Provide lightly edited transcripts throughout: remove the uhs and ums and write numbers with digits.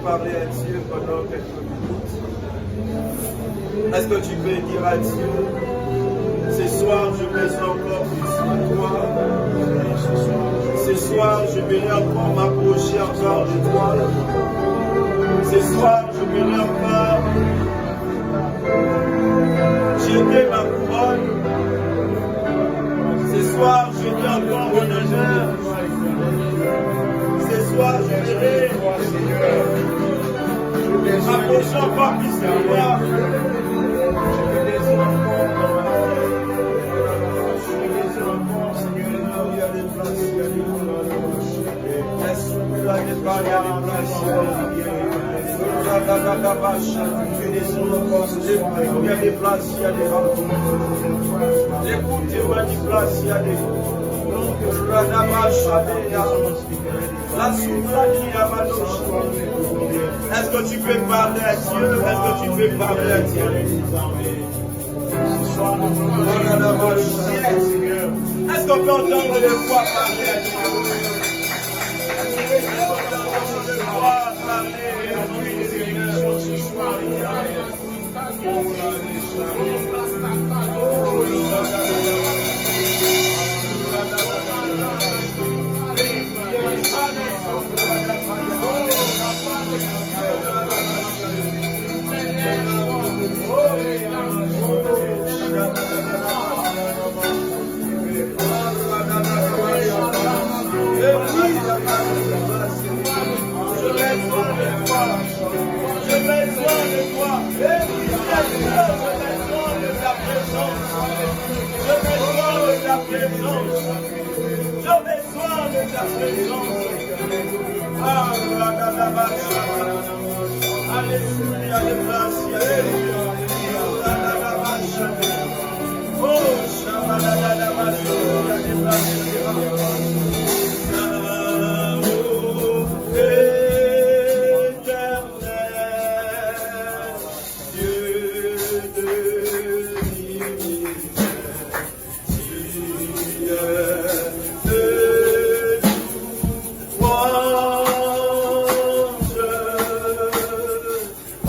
parler à Dieu pendant quelques minutes? Est-ce que tu peux dire à Dieu, ce soir je besoin encore plus de toi. Ce soir je vais encore m'approcher encore de toi. Ce soir je vais encore jeter ma couronne. Ce soir je vais encore mon honneur. Ce soir je vais m'approcher encore plus de toi. Il y a des places, il y a des rencontres. Écoute, il y a des places, il y a des la souffrance à Manoche. Est-ce que tu peux parler à Dieu? Est-ce que tu peux parler à Dieu? Est-ce qu'on peut entendre les voix parler à Dieu? Est-ce qu'on peut entendre les voix parler à lui, Seigneur? J'ai besoin de toi. J'ai besoin de ta présence. J'ai besoin de ta présence. J'ai besoin de ta présence. Alléluia, alléluia. Oh,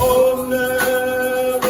honneur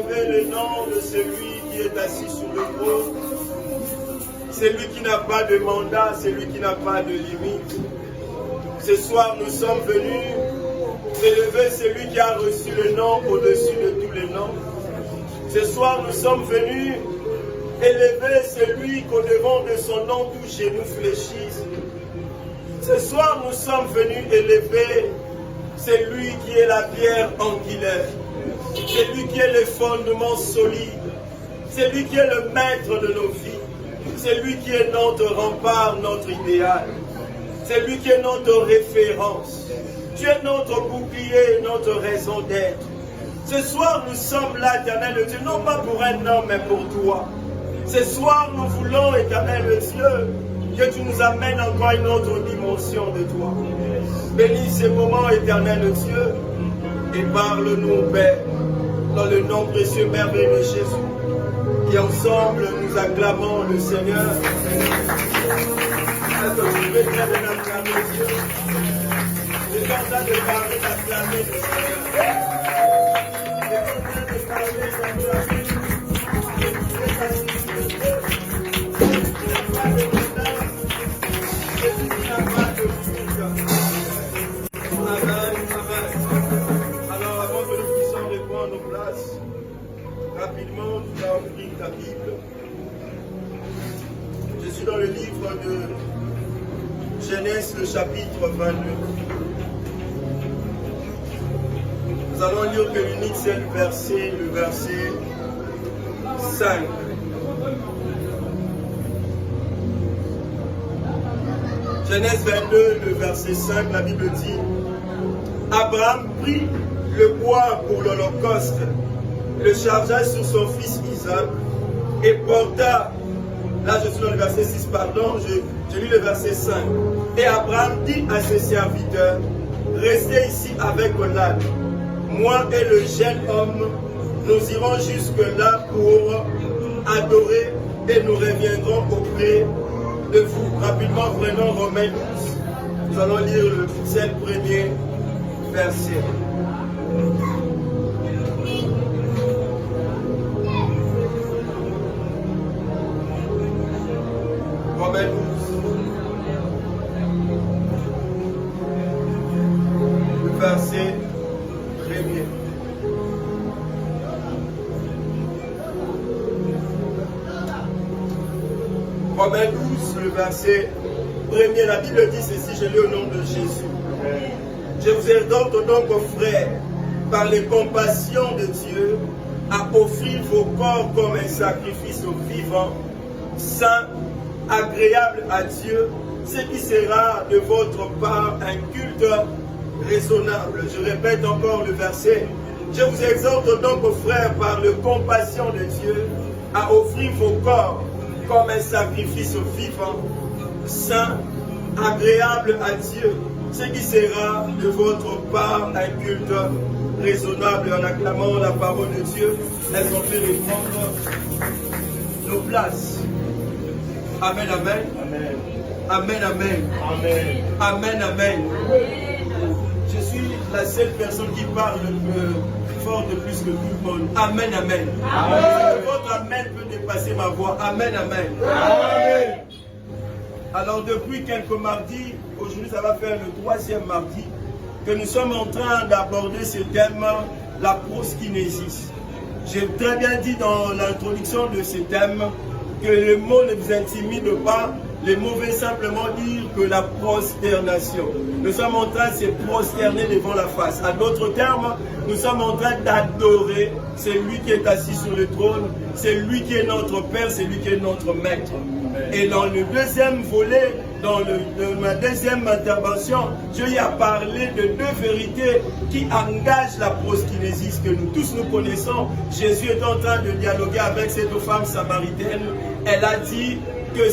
élever le nom de celui qui est assis sur le trône. C'est lui qui n'a pas de mandat, c'est lui qui n'a pas de limite. Ce soir, nous sommes venus élever celui qui a reçu le nom au-dessus de tous les noms. Ce soir, nous sommes venus élever celui qu'au devant de son nom, tout genou fléchisse. Ce soir, nous sommes venus élever celui qui est la pierre angulaire. C'est lui qui est le fondement solide. C'est lui qui est le maître de nos vies. C'est lui qui est notre rempart, notre idéal. C'est lui qui est notre référence. Tu es notre bouclier, notre raison d'être. Ce soir, nous sommes là, éternel Dieu, non pas pour un homme, mais pour toi. Ce soir, nous voulons, éternel Dieu, que tu nous amènes encore une autre dimension de toi. Bénis ces moments, éternel Dieu, et parle-nous, Père, dans le nom précieux, merveilleux de Jésus, qui ensemble nous acclamons le Seigneur. Est-ce que vous pouvez bien acclamer Dieu? Je suis en train de parler, d'acclamer le Seigneur. Je suis en train de parler, d'acclamer. Alors avant que nous puissions reprendre nos places, rapidement nous allons ouvrir ta Bible. Je suis dans le livre de Genèse, le chapitre 22. Nous allons lire que l'unique seul verset, le verset 5. Genèse 22, le verset 5, la Bible dit: Abraham prit le bois pour l'holocauste, le chargea sur son fils Isaac et porta. Là, je suis dans le verset 6, pardon, je lis le verset 5. Et Abraham dit à ses serviteurs: Restez ici avec l'âne. Moi et le jeune homme, nous irons jusque-là pour adorer et nous reviendrons auprès de vous. Rapidement, prenons Romains 12. Nous allons lire le 7 premier verset. Romains 12. Le verset premier. Romains 12, le verset 1er, la Bible dit ceci, je lis au nom de Jésus. Je vous exhorte donc, frères, par les compassions de Dieu, à offrir vos corps comme un sacrifice vivant, saint, agréable à Dieu, ce qui sera de votre part un culte raisonnable. Je répète encore le verset. Je vous exhorte donc, frères, par les compassions de Dieu, à offrir vos corps comme un sacrifice vivant, saint, agréable à Dieu, ce qui sera de votre part un culte raisonnable. En acclamant la parole de Dieu, elles ont fait reprendre nos places. Amen, amen. Amen, amen. Amen, amen. Amen. Je suis la seule personne qui parle fort de plus que tout le monde. Amen, amen. Amen. Votre amen peut dépasser ma voix. Amen, amen. Amen. Alors depuis quelques mardis, aujourd'hui ça va faire le 3e mardi, que nous sommes en train d'aborder ce thème, la proskinésis. J'ai très bien dit dans l'introduction de ce thème que le mot ne vous intimide pas. Les mots veulent simplement dire que la prosternation. Nous sommes en train de se prosterner devant la face. À d'autres termes, nous sommes en train d'adorer celui qui est assis sur le trône, c'est lui qui est notre Père, c'est lui qui est notre Maître. Et dans le deuxième volet, dans ma deuxième intervention, je lui ai parlé de deux vérités qui engagent la proskinésis que nous tous nous connaissons. Jésus est en train de dialoguer avec cette femme samaritaine. Elle a dit que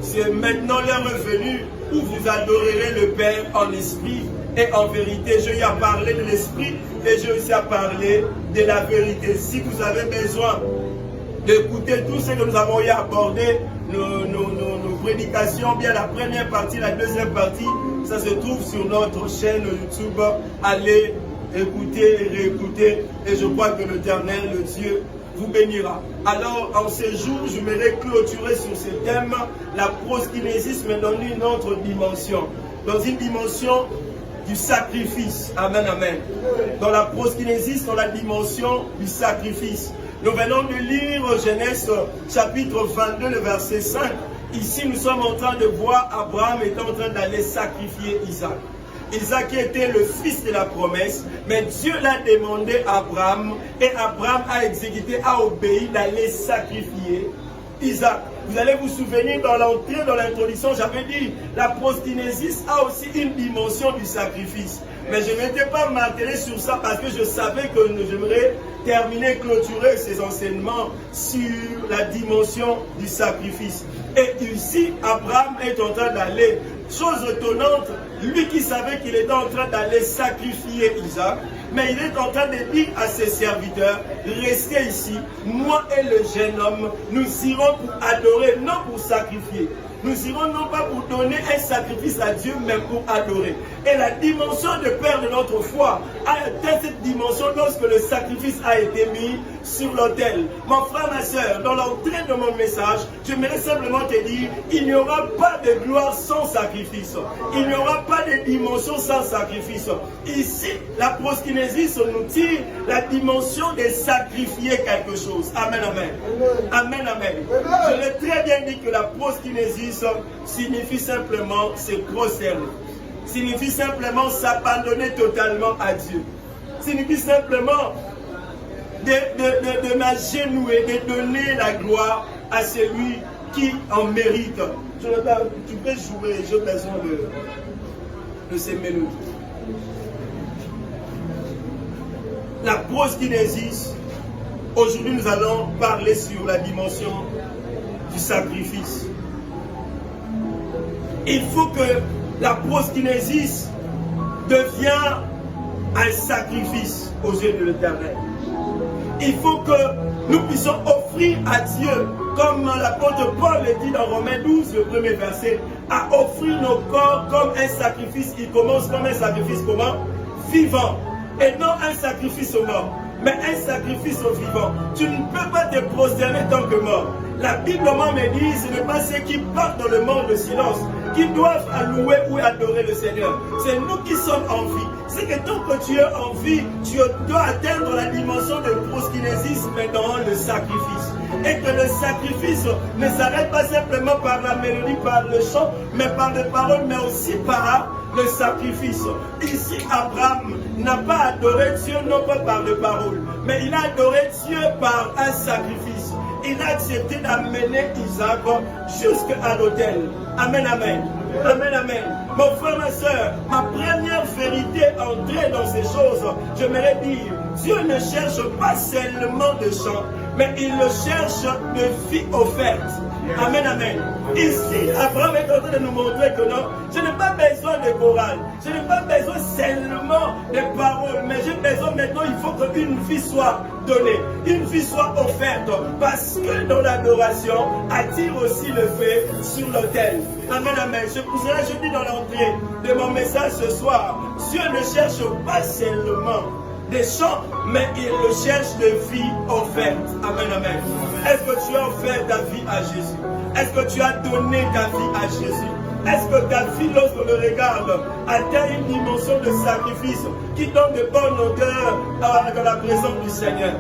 c'est maintenant l'heure venue où vous adorerez le Père en esprit et en vérité. Je lui ai parlé de l'esprit et je lui ai parlé de la vérité. Si vous avez besoin d'écouter tout ce que nous avons eu à aborder, nos prédications, bien la première partie, la deuxième partie, ça se trouve sur notre chaîne YouTube. Allez écoutez et réécoutez. Et je crois que l'Éternel, le Dieu, vous bénira. Alors, en ces jours, je m'aimerais clôturer sur ce thème, la proskinésis, mais dans une autre dimension. Dans une dimension du sacrifice. Amen, amen. Dans la proskinésis, dans la dimension du sacrifice. Nous venons de lire Genèse chapitre 22, le verset 5. Ici, nous sommes en train de voir Abraham étant en train d'aller sacrifier Isaac. Isaac était le fils de la promesse, mais Dieu l'a demandé à Abraham, et Abraham a exécuté, a obéi d'aller sacrifier Isaac. Vous allez vous souvenir dans l'entrée, dans l'introduction, j'avais dit, la proskinésis a aussi une dimension du sacrifice. Mais je ne m'étais pas martelé sur ça parce que je savais que j'aimerais terminer, clôturer ces enseignements sur la dimension du sacrifice. Et ici, Abraham est en train d'aller, chose étonnante, lui qui savait qu'il était en train d'aller sacrifier Isaac, mais il est en train de dire à ses serviteurs, restez ici, moi et le jeune homme, nous irons pour adorer, non pour sacrifier. Nous irons non pas pour donner un sacrifice à Dieu, mais pour adorer. Et la dimension de père de notre foi a atteint cette dimension lorsque le sacrifice a été mis sur l'autel. Mon frère, ma soeur, dans l'entrée de mon message, j'aimerais simplement te dire, il n'y aura pas de gloire sans sacrifice. Il n'y aura pas de dimension sans sacrifice. Ici, la proskinésis nous tire la dimension de sacrifier quelque chose. Amen, amen. Amen, amen. Je l'ai très bien dit que la proskinésis signifie simplement se prosterner. Signifie simplement s'abandonner totalement à Dieu. Signifie simplement de m'agenouiller, de donner la gloire à celui qui en mérite. Tu peux jouer, j'ai besoin de ces mélodies. La proskinésis, aujourd'hui nous allons parler sur la dimension du sacrifice. Il faut que la proskinésis devienne un sacrifice aux yeux de l'Éternel. Il faut que nous puissions offrir à Dieu, comme l'apôtre Paul le dit dans Romains 12, le premier verset, à offrir nos corps comme un sacrifice. Il commence comme un sacrifice comment? Vivant. Et non un sacrifice mort, mais un sacrifice au vivant. Tu ne peux pas te prosterner tant que mort. La Bible me dit, ce n'est pas ceux qui partent dans le monde de silence qui doivent louer ou adorer le Seigneur. C'est nous qui sommes en vie. C'est que tant que tu es en vie, tu dois atteindre la dimension de proskinésis, mais dans le sacrifice. Et que le sacrifice ne s'arrête pas simplement par la mélodie, par le chant, mais par les paroles, mais aussi par le sacrifice. Ici, Abraham n'a pas adoré Dieu non pas par les paroles, mais il a adoré Dieu par un sacrifice. Il a accepté d'amener Isaac jusqu'à l'autel. Amen, amen. Amen, amen. Mon frère, ma soeur, ma première vérité entrée dans ces choses, j'aimerais dire, Dieu ne cherche pas seulement de chant, mais il le cherche de vie offerte. Amen, amen. Ici, Abraham est en train de nous montrer que non, je n'ai pas besoin de chorale, je n'ai pas besoin seulement de paroles, mais j'ai besoin maintenant, il faut qu'une vie soit donnée, une vie soit offerte, parce que dans l'adoration attire aussi le feu sur l'autel. Amen, amen. C'est pour cela que je dis dans l'entrée de mon message ce soir, Dieu ne cherche pas seulement des chants, mais il le cherche de vie offerte. Amen, amen. Est-ce que tu as offert ta vie à Jésus? Est-ce que tu as donné ta vie à Jésus? Est-ce que ta vie, lorsqu'on le regarde, atteint une dimension de sacrifice qui donne de bonnes odeurs dans la présence du Seigneur?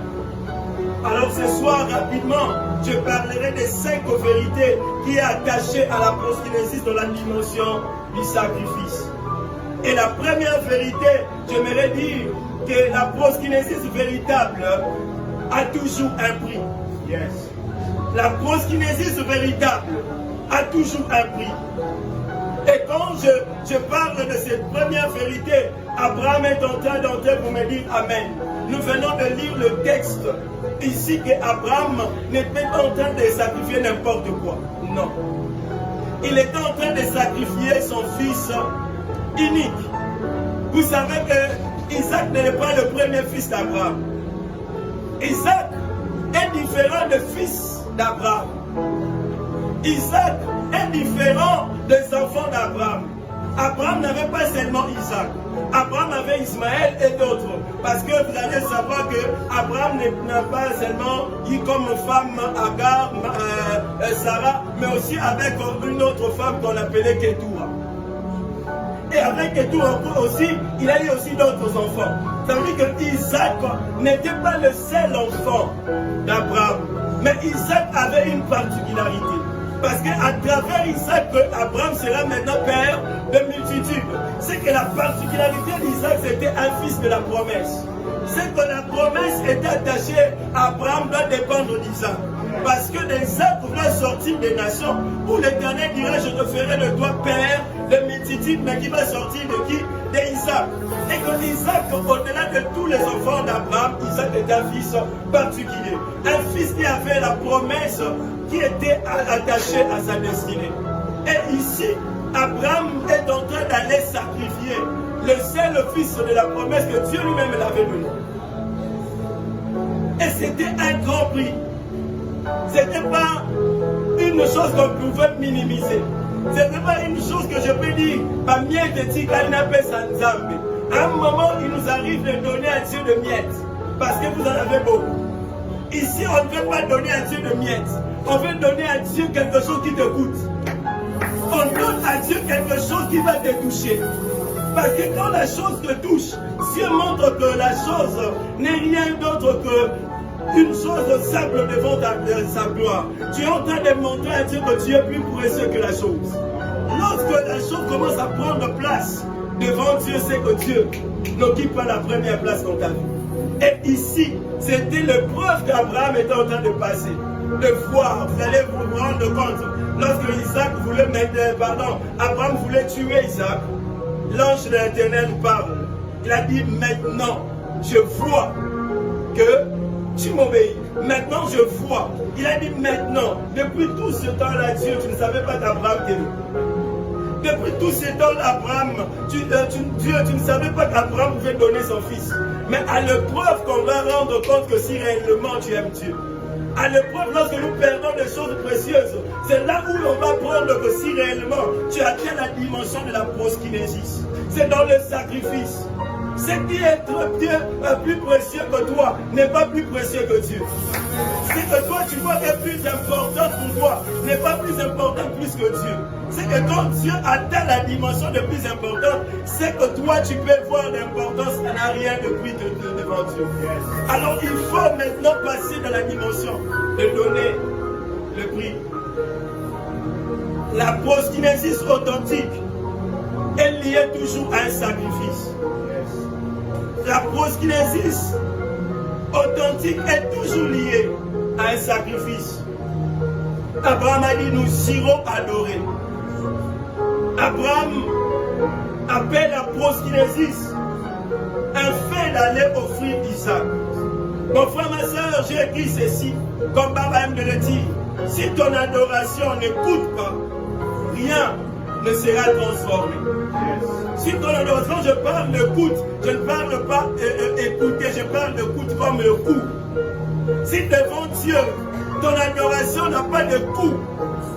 Alors ce soir, rapidement, je parlerai des 5 vérités qui est attachées à la proskinésis dans la dimension du sacrifice. Et la première vérité, j'aimerais dire que la proskinésis véritable a toujours un prix. Yes. La proskinésis véritable a toujours un prix. Et quand je parle de cette première vérité, Abraham est en train d'entrer pour me dire Amen. Nous venons de lire le texte ici qu'Abraham n'était pas en train de sacrifier n'importe quoi. Non. Il était en train de sacrifier son fils unique. Vous savez que Isaac n'est pas le premier fils d'Abraham. Isaac est différent des fils d'Abraham. Isaac est différent des enfants d'Abraham. Abraham n'avait pas seulement Isaac. Abraham avait Ismaël et d'autres. Parce que vous allez savoir que Abraham n'a pas seulement eu comme femme Agar, Sarah, mais aussi avec une autre femme qu'on appelait Ketura. Et avec Ketura aussi, il a eu aussi d'autres enfants. Ça veut dire que Isaac n'était pas le seul enfant d'Abraham. Mais Isaac avait une particularité. Parce qu'à travers Isaac, Abraham sera maintenant père de multitudes. C'est que la particularité d'Isaac, c'était un fils de la promesse. C'est que la promesse était attachée à Abraham doit dépendre d'Isaac. Parce que d'Isaac va sortir des nations où l'Éternel dira je te ferai de toi père de multitudes, mais qui va sortir de qui? D'Isaac. Et que Isaac, au-delà de tous les enfants d'Abraham, Isaac était un fils particulier. Un fils qui avait la promesse qui était attaché à sa destinée. Et ici, Abraham est en train d'aller sacrifier le seul fils de la promesse que Dieu lui-même l'avait donné. Et c'était un grand prix. Ce n'était pas une chose qu'on pouvait minimiser. Ce n'était pas une chose que je peux dire, à un moment, il nous arrive de donner à Dieu de miettes, parce que vous en avez beaucoup. Ici, on ne veut pas donner à Dieu de miettes. On veut donner à Dieu quelque chose qui te coûte. On donne à Dieu quelque chose qui va te toucher. Parce que quand la chose te touche, Dieu montre que la chose n'est rien d'autre qu'une chose simple devant sa gloire. Tu es en train de montrer à Dieu que tu es plus précieux que la chose. Lorsque la chose commence à prendre place devant Dieu, c'est que Dieu n'occupe pas la première place dans ta vie. Et ici, c'était l'épreuve qu'Abraham était en train de passer. De voir, vous allez vous rendre compte, lorsque Isaac voulait Abraham voulait tuer Isaac, l'ange de l'Éternel parle. Il a dit maintenant, je vois que tu m'obéis. Maintenant, je vois. Il a dit maintenant, depuis tout ce temps-là, Dieu, tu ne savais pas qu'Abraham t'aimait. Depuis tout ce temps, Abraham, Dieu, tu ne savais pas qu'Abraham pouvait donner son fils. Mais à l'épreuve qu'on va rendre compte que si réellement tu aimes Dieu. À l'épreuve, lorsque nous perdons des choses précieuses, c'est là où on va prendre que si réellement tu atteins la dimension de la proskinésis. C'est dans le sacrifice. Ce qui est plus précieux que toi n'est pas plus précieux que Dieu. Ce que toi tu vois est plus important pour toi n'est pas plus important plus que Dieu. C'est que quand Dieu atteint la dimension de plus importante, c'est que toi tu peux voir l'importance à n'a rien de plus devant Dieu. Alors il faut maintenant passer dans la dimension de donner le prix. La proskinésis authentique est liée toujours à un sacrifice. La proskinésis authentique est toujours liée à un sacrifice. Abraham a dit nous irons adorer. Abraham appelle la proskinésis un fait d'aller offrir Isaac. Mon frère, ma soeur, j'ai écrit ceci, comme Baba aime de le dire. Si ton adoration ne coûte pas, rien ne sera transformé. Si ton adoration, je parle de coûte, je ne parle pas écouter, je parle de coûte comme le coût. Si devant Dieu, ton adoration n'a pas de coût,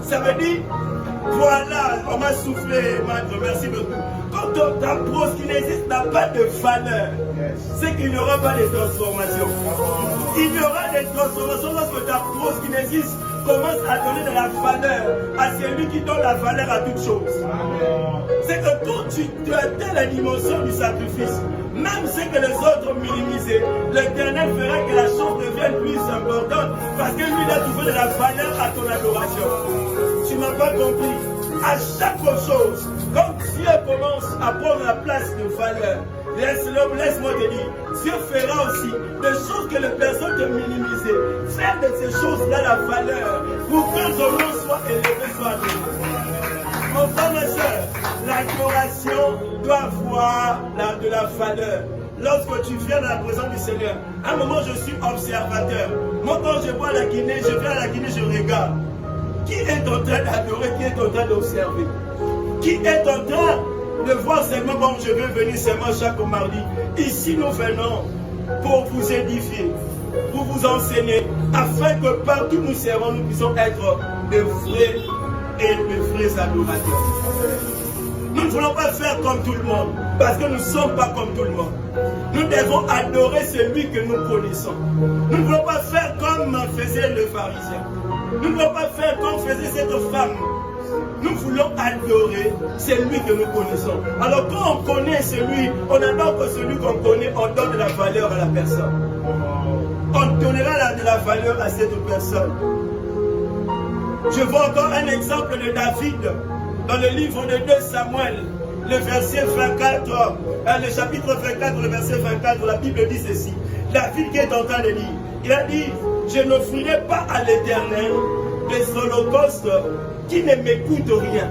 ça veut dire, voilà, on m'a soufflé, maître, merci beaucoup. Quand ta proskinésis n'a pas de valeur, c'est qu'il n'y aura pas de transformation. Il y aura des transformations lorsque ta proskinésis commence à donner de la valeur à celui qui donne la valeur à toute chose. C'est que quand tu atteins la dimension du sacrifice, même ce que les autres minimisaient, l'Éternel fera que la chose devienne plus importante parce que lui a trouvé de la valeur à ton adoration. Tu ne m'as pas compris. À chaque chose, quand Dieu commence à prendre la place de valeur, laisse-moi te dire, Dieu fera aussi des choses que les personnes te minimisaient. Faire de ces choses-là la valeur pour que ton nom soit élevé, soit donné. Mon frère, ma soeur, l'adoration doit avoir de la valeur. Lorsque tu viens dans la présence du Seigneur, à un moment je suis observateur. Moi quand je vois la Guinée, je viens à la Guinée, je regarde. Qui est en train d'adorer, qui est en train d'observer? Qui est en train de voir seulement comme je veux venir seulement chaque mardi? Ici nous venons pour vous édifier, pour vous enseigner, afin que partout nous servons, nous puissions être de vrais et de vrais adorateurs. Nous ne voulons pas faire comme tout le monde, parce que nous ne sommes pas comme tout le monde. Nous devons adorer celui que nous connaissons. Nous ne voulons pas faire comme faisait le pharisien. Nous ne voulons pas faire comme faisait cette femme. Nous voulons adorer celui que nous connaissons. Alors quand on connaît celui, on adore que celui qu'on connaît, on donne de la valeur à la personne. On donnera de la valeur à cette personne. Je vois encore un exemple de David dans le livre de 2 Samuel, le verset 24, le chapitre 24, le verset 24, la Bible dit ceci. David qui est en train de lire, il a dit, je n'offrirai pas à l'Éternel des holocaustes qui ne m'écoutent rien.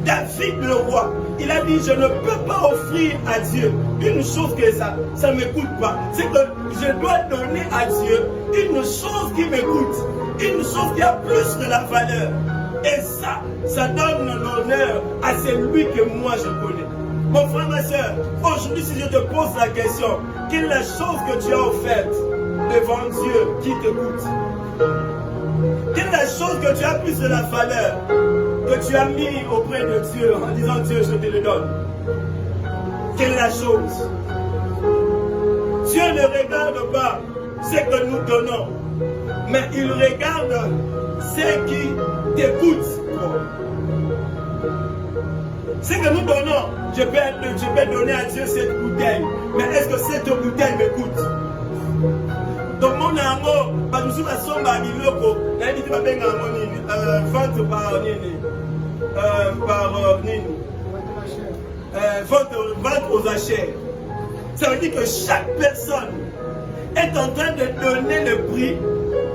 David le roi, il a dit, je ne peux pas offrir à Dieu une chose que ça ne m'écoute pas. C'est que je dois donner à Dieu une chose qui m'écoute, une chose qui a plus de la valeur. Et ça donne l'honneur à celui que moi je connais. Mon frère, ma soeur, aujourd'hui si je te pose la question, quelle est la chose que tu as offerte devant Dieu qui t'écoute? Quelle est la chose que tu as plus de la valeur, que tu as mis auprès de Dieu en disant Dieu, je te le donne? Quelle est la chose? Dieu ne regarde pas ce que nous donnons, mais il regarde ce qui t'écoute. Ce que nous donnons, je peux donner à Dieu cette bouteille, mais est-ce que cette bouteille m'écoute? Donc mon amour, parce que nous sommes à Miloko, vente par Nini, vente aux achats. Ça veut dire que chaque personne est en train de donner le prix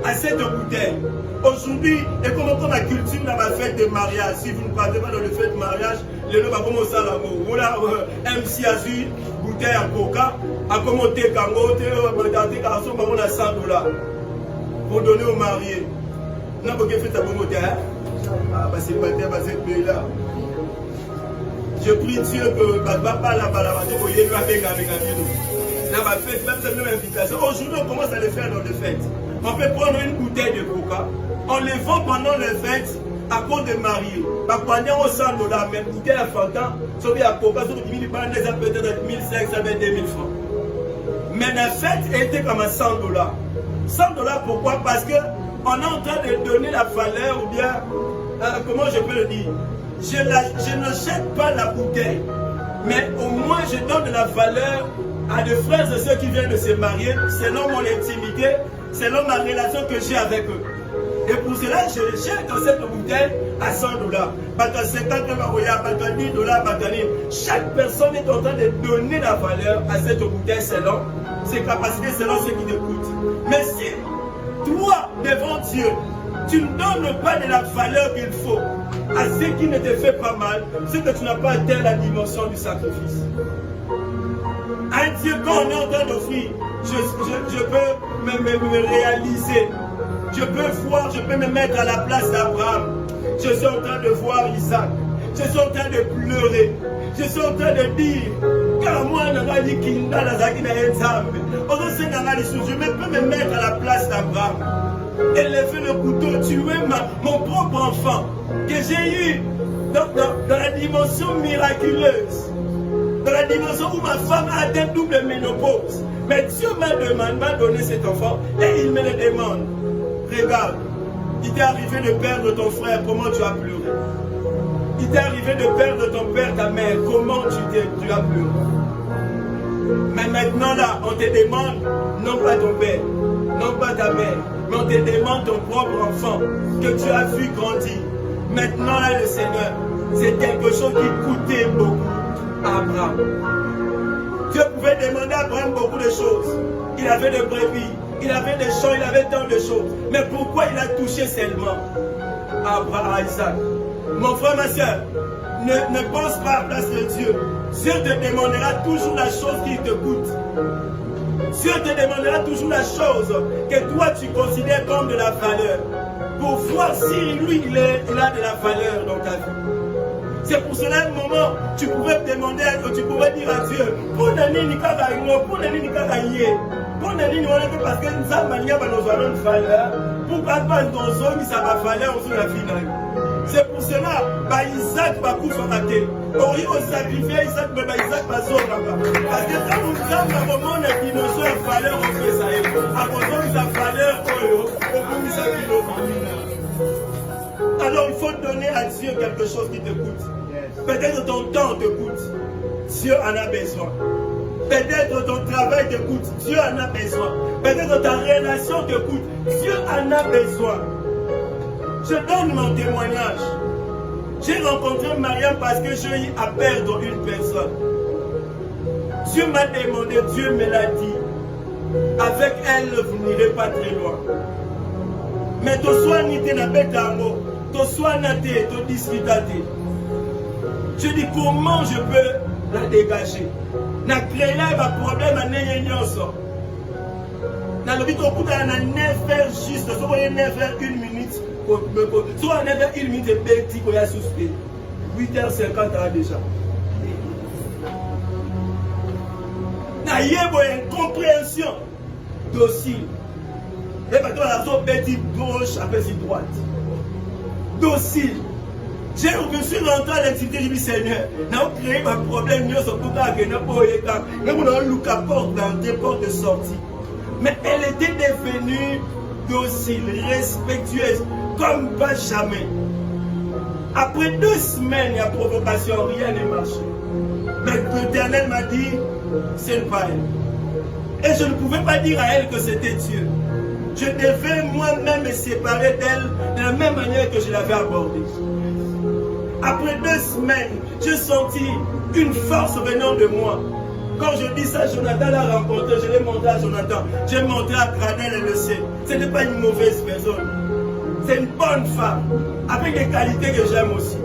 à cette bouteille. Aujourd'hui, et comme on a la culture dans la fête de mariage, si vous ne partez pas dans le fête de mariage, le nom va commencer à l'amour. Voilà, MC Azul, bouteille à coca, à commenter Kango, garçon, on a 100 $. Pour donner au marié. Non, parce que fait ta bonne terre. Ah, bah c'est pas terre, bah c'est pays là. Je prie Dieu que papa là-bas, il y a avec nous. Là, ma fête, même cette même invitation. Aujourd'hui, on commence à le faire dans les fêtes. On peut prendre une bouteille de coca, on les vend pendant les fêtes à cause de mariés. Pendant 100 $, mais bouteille à Fanta, sur la coca, sur le peut-être 1500, 2000 francs. Mais la fête était comme à 100 $. 100 $, pourquoi? Parce qu'on est en train de donner la valeur, ou bien, comment je peux le dire? Je ne jette pas la bouteille, mais au moins je donne de la valeur à des frères et ceux qui viennent de se marier, selon mon intimité, selon ma relation que j'ai avec eux. Et pour cela, je jette dans cette bouteille à 100 $. Parce que 50 $, 10 $, chaque personne est en train de donner la valeur à cette bouteille selon ses capacités, selon ce qui t'écoute. Mais si toi, devant Dieu, tu ne donnes pas de la valeur qu'il faut à ce qui ne te fait pas mal, c'est que tu n'as pas atteint la dimension du sacrifice. Un Dieu, quand on est en train d'offrir, je peux me réaliser. Je peux voir, je peux me mettre à la place d'Abraham. Je suis en train de voir Isaac. Je suis en train de pleurer. Je suis en train de dire, car moi, je peux me mettre à la place d'Abraham. Élever le couteau, tuer mon propre enfant que j'ai eu dans la dimension miraculeuse. Dans la dimension où ma femme a atteint double ménopause. Mais Dieu m'a donné cet enfant et il me le demande. Regarde, il t'est arrivé de perdre ton frère, comment tu as pleuré? Il t'est arrivé de perdre ton père, ta mère, comment tu as pleuré? Mais maintenant là, on te demande, non pas ton père, non pas ta mère, mais on te demande ton propre enfant que tu as vu grandir. Maintenant là, le Seigneur, c'est quelque chose qui coûtait beaucoup à Abraham. Dieu pouvait demander à Abraham beaucoup de choses. Il avait des brebis, il avait des champs, il avait tant de choses. Mais pourquoi il a touché seulement à Isaac? Mon frère, ma soeur, ne pense pas à la place de Dieu. Dieu te demandera toujours la chose qui te coûte. Dieu te demandera toujours la chose que toi tu considères comme de la valeur. Pour voir si lui il a de la valeur dans ta vie. C'est pour cela, un moment, tu pouvais te demander, tu pouvais dire à Dieu, pour n'ani ni kagaïno, pour n'ani ni kagaïé, pour n'ani ni kagaïé, parce que nous avons une valeur, pour pas dans zone, ça va falloir aussi la vie. C'est pour cela, Isaac va couper à terre. Ori au sacrifice, Isaac va sauver. Parce que quand nous avons un moment de dimension à valeur, on fait ça. À cause de sa valeur, alors il faut donner à Dieu quelque chose qui te coûte. Peut-être ton temps te coûte. Dieu en a besoin. Peut-être ton travail te coûte. Dieu en a besoin. Peut-être ta relation te coûte. Dieu en a besoin. Je donne mon témoignage. J'ai rencontré Mariam parce que j'ai eu à perdre une personne. Dieu m'a demandé, Dieu me l'a dit. Avec elle, vous n'irez pas très loin. Mais tu sois nité na betango, tu sois naté, tu discuté. Je dis comment je peux la dégager. Na créé un problème à n'ayonso. Na le but au bout d'un 9h juste, soit 9h 1 minute, soit 9h 1 minute et petit qu'on a suspect. 8h50 déjà. Na yebo incompréhension docile. Et maintenant, la zone petit gauche, après si droite. Docile. Je suis rentré à l'activité du Seigneur. Nous avons créé un problème. Nous avons un porte d'entrée, porte de sortie. Mais elle était devenue docile, respectueuse, comme pas jamais. Après 2 semaines, il y a provocation, rien n'est marché. Mais l'Éternel m'a dit, c'est pas elle. Et je ne pouvais pas dire à elle que c'était Dieu. Je devais moi-même me séparer d'elle de la même manière que je l'avais abordée. Après 2 semaines, j'ai senti une force venant de moi. Quand je dis ça, Jonathan l'a rencontré, je l'ai montré à Jonathan. J'ai montré à Granel et le sait. Ce n'est pas une mauvaise personne. C'est une bonne femme, avec des qualités que j'aime aussi.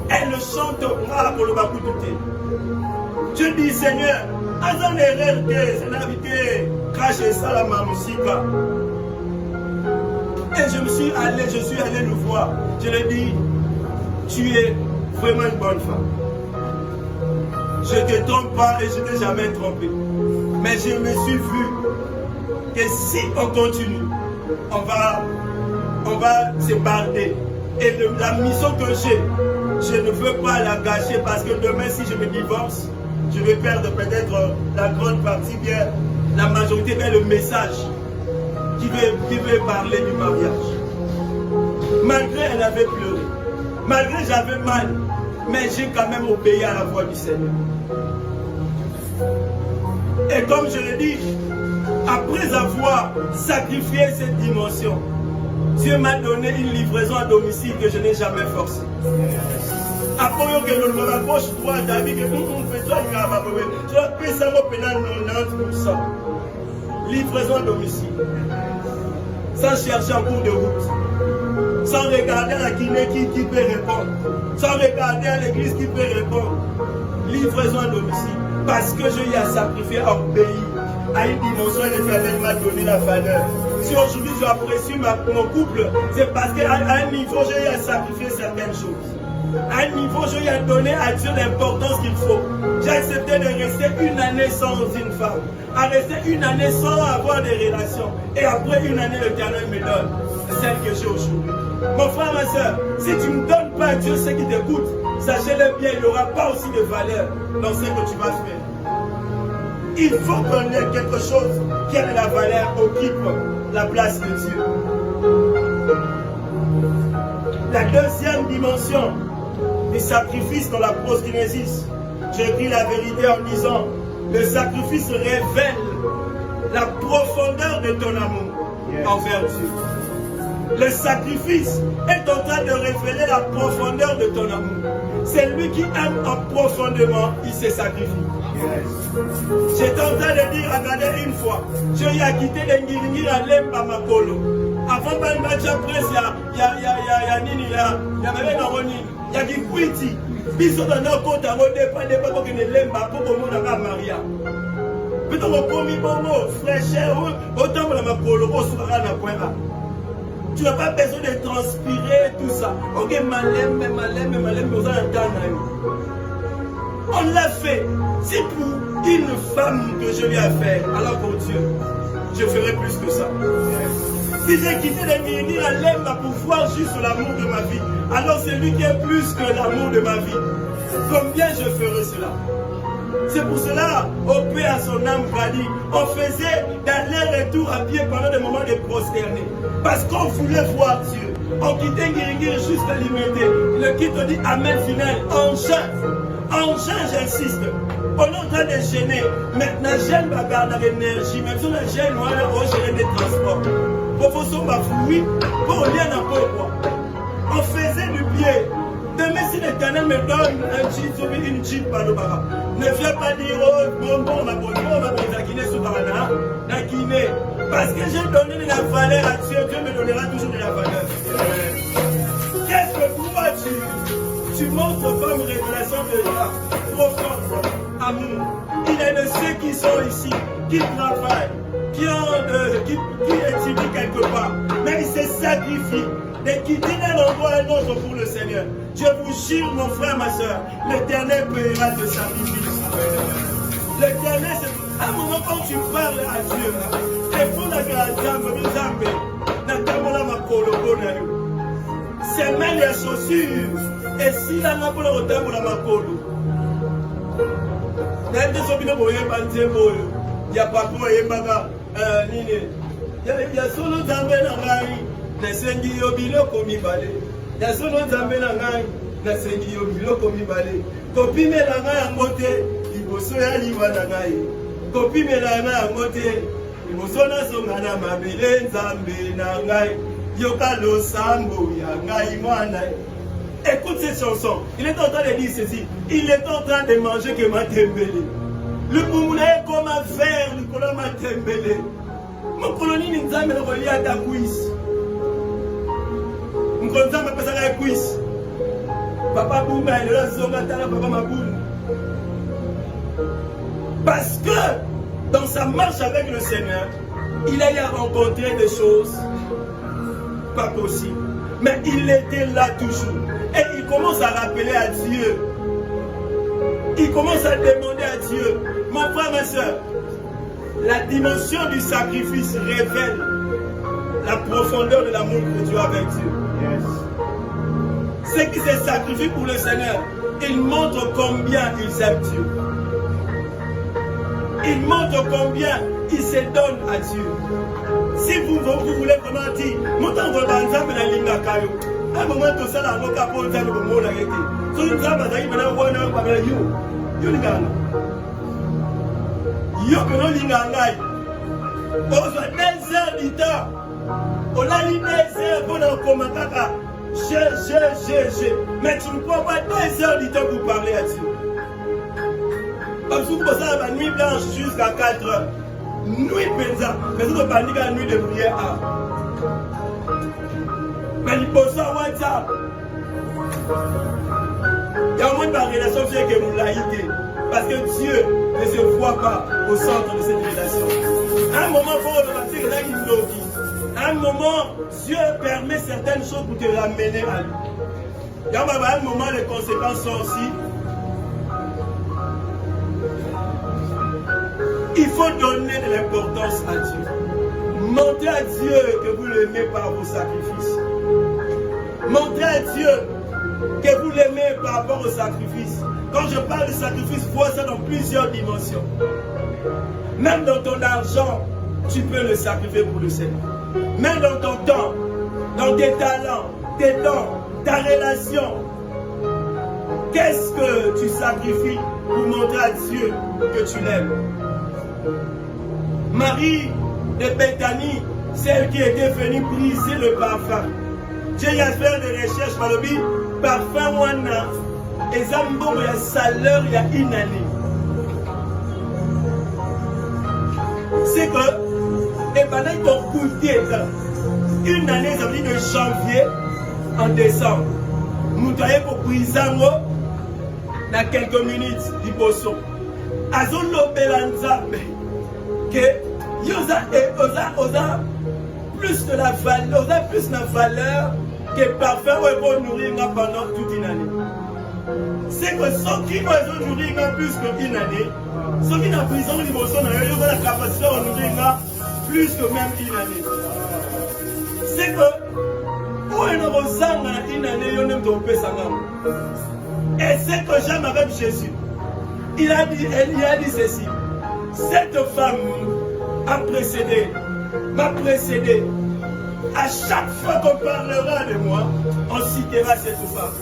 Elle chante pour le Bakouté. Je dis Seigneur, Azan erreur c'est l'invité, cracher ça la musique. Et je suis allé le voir. Je lui ai dit, tu es vraiment une bonne femme. Je ne te trompe pas et je ne t'ai jamais trompé. Mais je me suis vu que si on continue, on va se barrer. Et la mission que j'ai, je ne veux pas la gâcher parce que demain, si je me divorce, je vais perdre peut-être la grande partie, bien la majorité, bien le message qui veut parler du mariage. Malgré elle avait pleuré, malgré j'avais mal, mais j'ai quand même obéi à la voix du Seigneur. Et comme je l'ai dit, après avoir sacrifié cette dimension, Dieu m'a donné une livraison à domicile que je n'ai jamais forcée. Après que le rapproche droit d'avis que on fait ça, je dois payer ça pendant 90%. Livraison à domicile. Sans chercher en cours de route. Sans regarder à la Guinée qui peut répondre. Sans regarder à l'église qui peut répondre. Livraison à domicile. Parce que je y ai sacrifié un pays. À une dimension, l'Éternel m'a donné la valeur. Si aujourd'hui je apprécie mon couple, c'est parce qu'à un niveau, j'ai eu à sacrifier certaines choses. À un niveau, j'ai eu à donner à Dieu l'importance qu'il faut. J'ai accepté de rester 1 année sans une femme. À rester 1 année sans avoir des relations. Et après 1 année, l'Éternel me donne celle que j'ai aujourd'hui. Mon frère, ma soeur, si tu ne donnes pas à Dieu ce qui t'écoute, sachez-le bien, il n'aura pas aussi de valeur dans ce que tu vas faire. Il faut qu'on ait quelque chose qui a de la valeur, occupe la place de Dieu. La deuxième dimension du sacrifice dans la proskynésis, j'écris la vérité en disant, le sacrifice révèle la profondeur de ton amour envers Dieu. Le sacrifice est en train de révéler la profondeur de ton amour. C'est lui qui aime profondément, il se sacrifie. J'étais en train de dire, regardez une fois, je y ai quitté les Ngiringir à Lemba Makolo. Avant de match après, il y a Nini, il y a Marie, il y a Gikwiti. Biso dans nos comptes, on ne dépend pas que les Lemba pour que mon ami Maria. Peut-être qu'on commis bon fraîcheur, autant que la Makolo, au soir à la pointe. Tu n'as pas besoin de transpirer tout ça. Ok, malem, vous avez un temps. On l'a fait. C'est pour une femme que je lui ai fait. Alors pour Dieu, je ferai plus que ça. Si j'ai quitté les Nini à Lemba pour voir juste l'amour de ma vie, alors c'est lui qui est plus que l'amour de ma vie. Combien je ferai cela? C'est pour cela, au paix à son âme Bali, on faisait d'aller-retour à pied pendant des moments de prosterner. Parce qu'on voulait voir Dieu. On quittait Ngiringiri juste à limiter. Le quitte on dit Amen final. En jeûne, j'insiste. On est en train de gêner. Maintenant, jeûne va garder l'énergie. Même si on a gêne, on va gérer des transports. Pour faire son bafouille, pour rien à quoi. On faisait du pied. Demain, si l'Éternel me donne un jeep, une jeep par le bara, ne viens pas dire, oh, bon, on va Guinée sous Barana, la Guinée. Parce que j'ai donné de la valeur à Dieu, Dieu me donnera toujours de la valeur. Qu'est-ce que toi tu montres comme révélation de la profonde amour? Il est de ceux qui sont ici, qui travaillent, qui étudient quelque part, mais il se sacrifie de quitter d'un endroit à un autre pour le Seigneur. Je vous jure, mon frère, ma soeur, l'Éternel paiera de sacrifice. L'Éternel, c'est à un moment quand tu parles à Dieu, il faut la grâce, c'est même les chaussures. Et si la n'a pas le retard pour la makolo, il y a pas pour y baga, il y a solo zambé na ngai, na sengi yobilo komi balé. Il y a solo zambé na ngai, na sengi yobilo komi balé. Kopi me la ngai angote, iboso ya liwa na ngai. Kopi me la ngai angote, iboso na songa na mabele nzambe na ngai. Yoka lo sambo ya ngai mwana. Écoute cette chanson. Il est en train de dire ceci. Il est en train de manger que ma tembele. Le boumouné est comme un verre, le colon ma tembele. Mon colonie n'est pas relié à ta cuisse. Mon colonie n'est pas à la cuisse. Papa Bouma, il est là, papa Maboum. Parce que dans sa marche avec le Seigneur, il a rencontré des choses pas possibles. Mais il était là toujours. Et il commence à rappeler à Dieu. Il commence à demander à Dieu. Mon frère, ma soeur, la dimension du sacrifice révèle la profondeur de l'amour que Dieu a avec Dieu. Ceux qui se sacrifient pour le Seigneur, ils montrent combien ils aiment Dieu. Ils montrent combien ils se donnent à Dieu. Si vous voulez comment dire, montant votre ensemble dans l'Inga Kayo. À un moment, tout ça, la roca pour le faire le mot la réalité. Si vous avez un peu de temps, you l'ingana. You que l'ingana. On a 2 heures du temps. On a 2 heures pour nous commenter. Mais tu ne prends pas 2 heures du temps pour parler à Dieu. Comme si vous passez la nuit blanche jusqu'à 4 heures. Nuit pénza, mais vous ne parlez pas de nuit de prière. Mais il pose ça WhatsApp. Il y a au moins de relation que vous laïquez. Parce que Dieu ne se voit pas au centre de cette relation. À un moment, il faut repartir là, il nous dit. À un moment, Dieu permet certaines choses pour te ramener à lui. Il y a un moment, les conséquences sont aussi. Il faut donner de l'importance à Dieu. Montrez à Dieu que vous l'aimez par vos sacrifices. Montrez à Dieu que vous l'aimez par rapport au sacrifice. Quand je parle de sacrifice, vois ça dans plusieurs dimensions. Même dans ton argent, tu peux le sacrifier pour le Seigneur. Même dans ton temps, dans tes talents, tes dons, ta relation. Qu'est-ce que tu sacrifies pour montrer à Dieu que tu l'aimes? Marie de Bethanie, celle qui était venue briser le parfum. J'ai à faire des recherches par le but, parfum wana, et Zambo, il y a salaire, il y a une année. C'est que, et pendant qu'ils ont coûté, une année, ça veut dire de janvier en décembre. Nous avons pour briser dans quelques minutes, du bosso. Azon Belanzambe, que Yosa plus de la valeur, plus de valeur que parfum pour nourrir pendant toute une année. C'est que ceux qui vont nourrir plus qu'une année, ceux qui n'ont pas prison, ils ont la capacité de nourrir plus que même une année. C'est que, où est une année, et c'est que j'aime avec Jésus. Il a dit ceci. Cette femme m'a précédé. À chaque fois qu'on parlera de moi, on citera cette femme.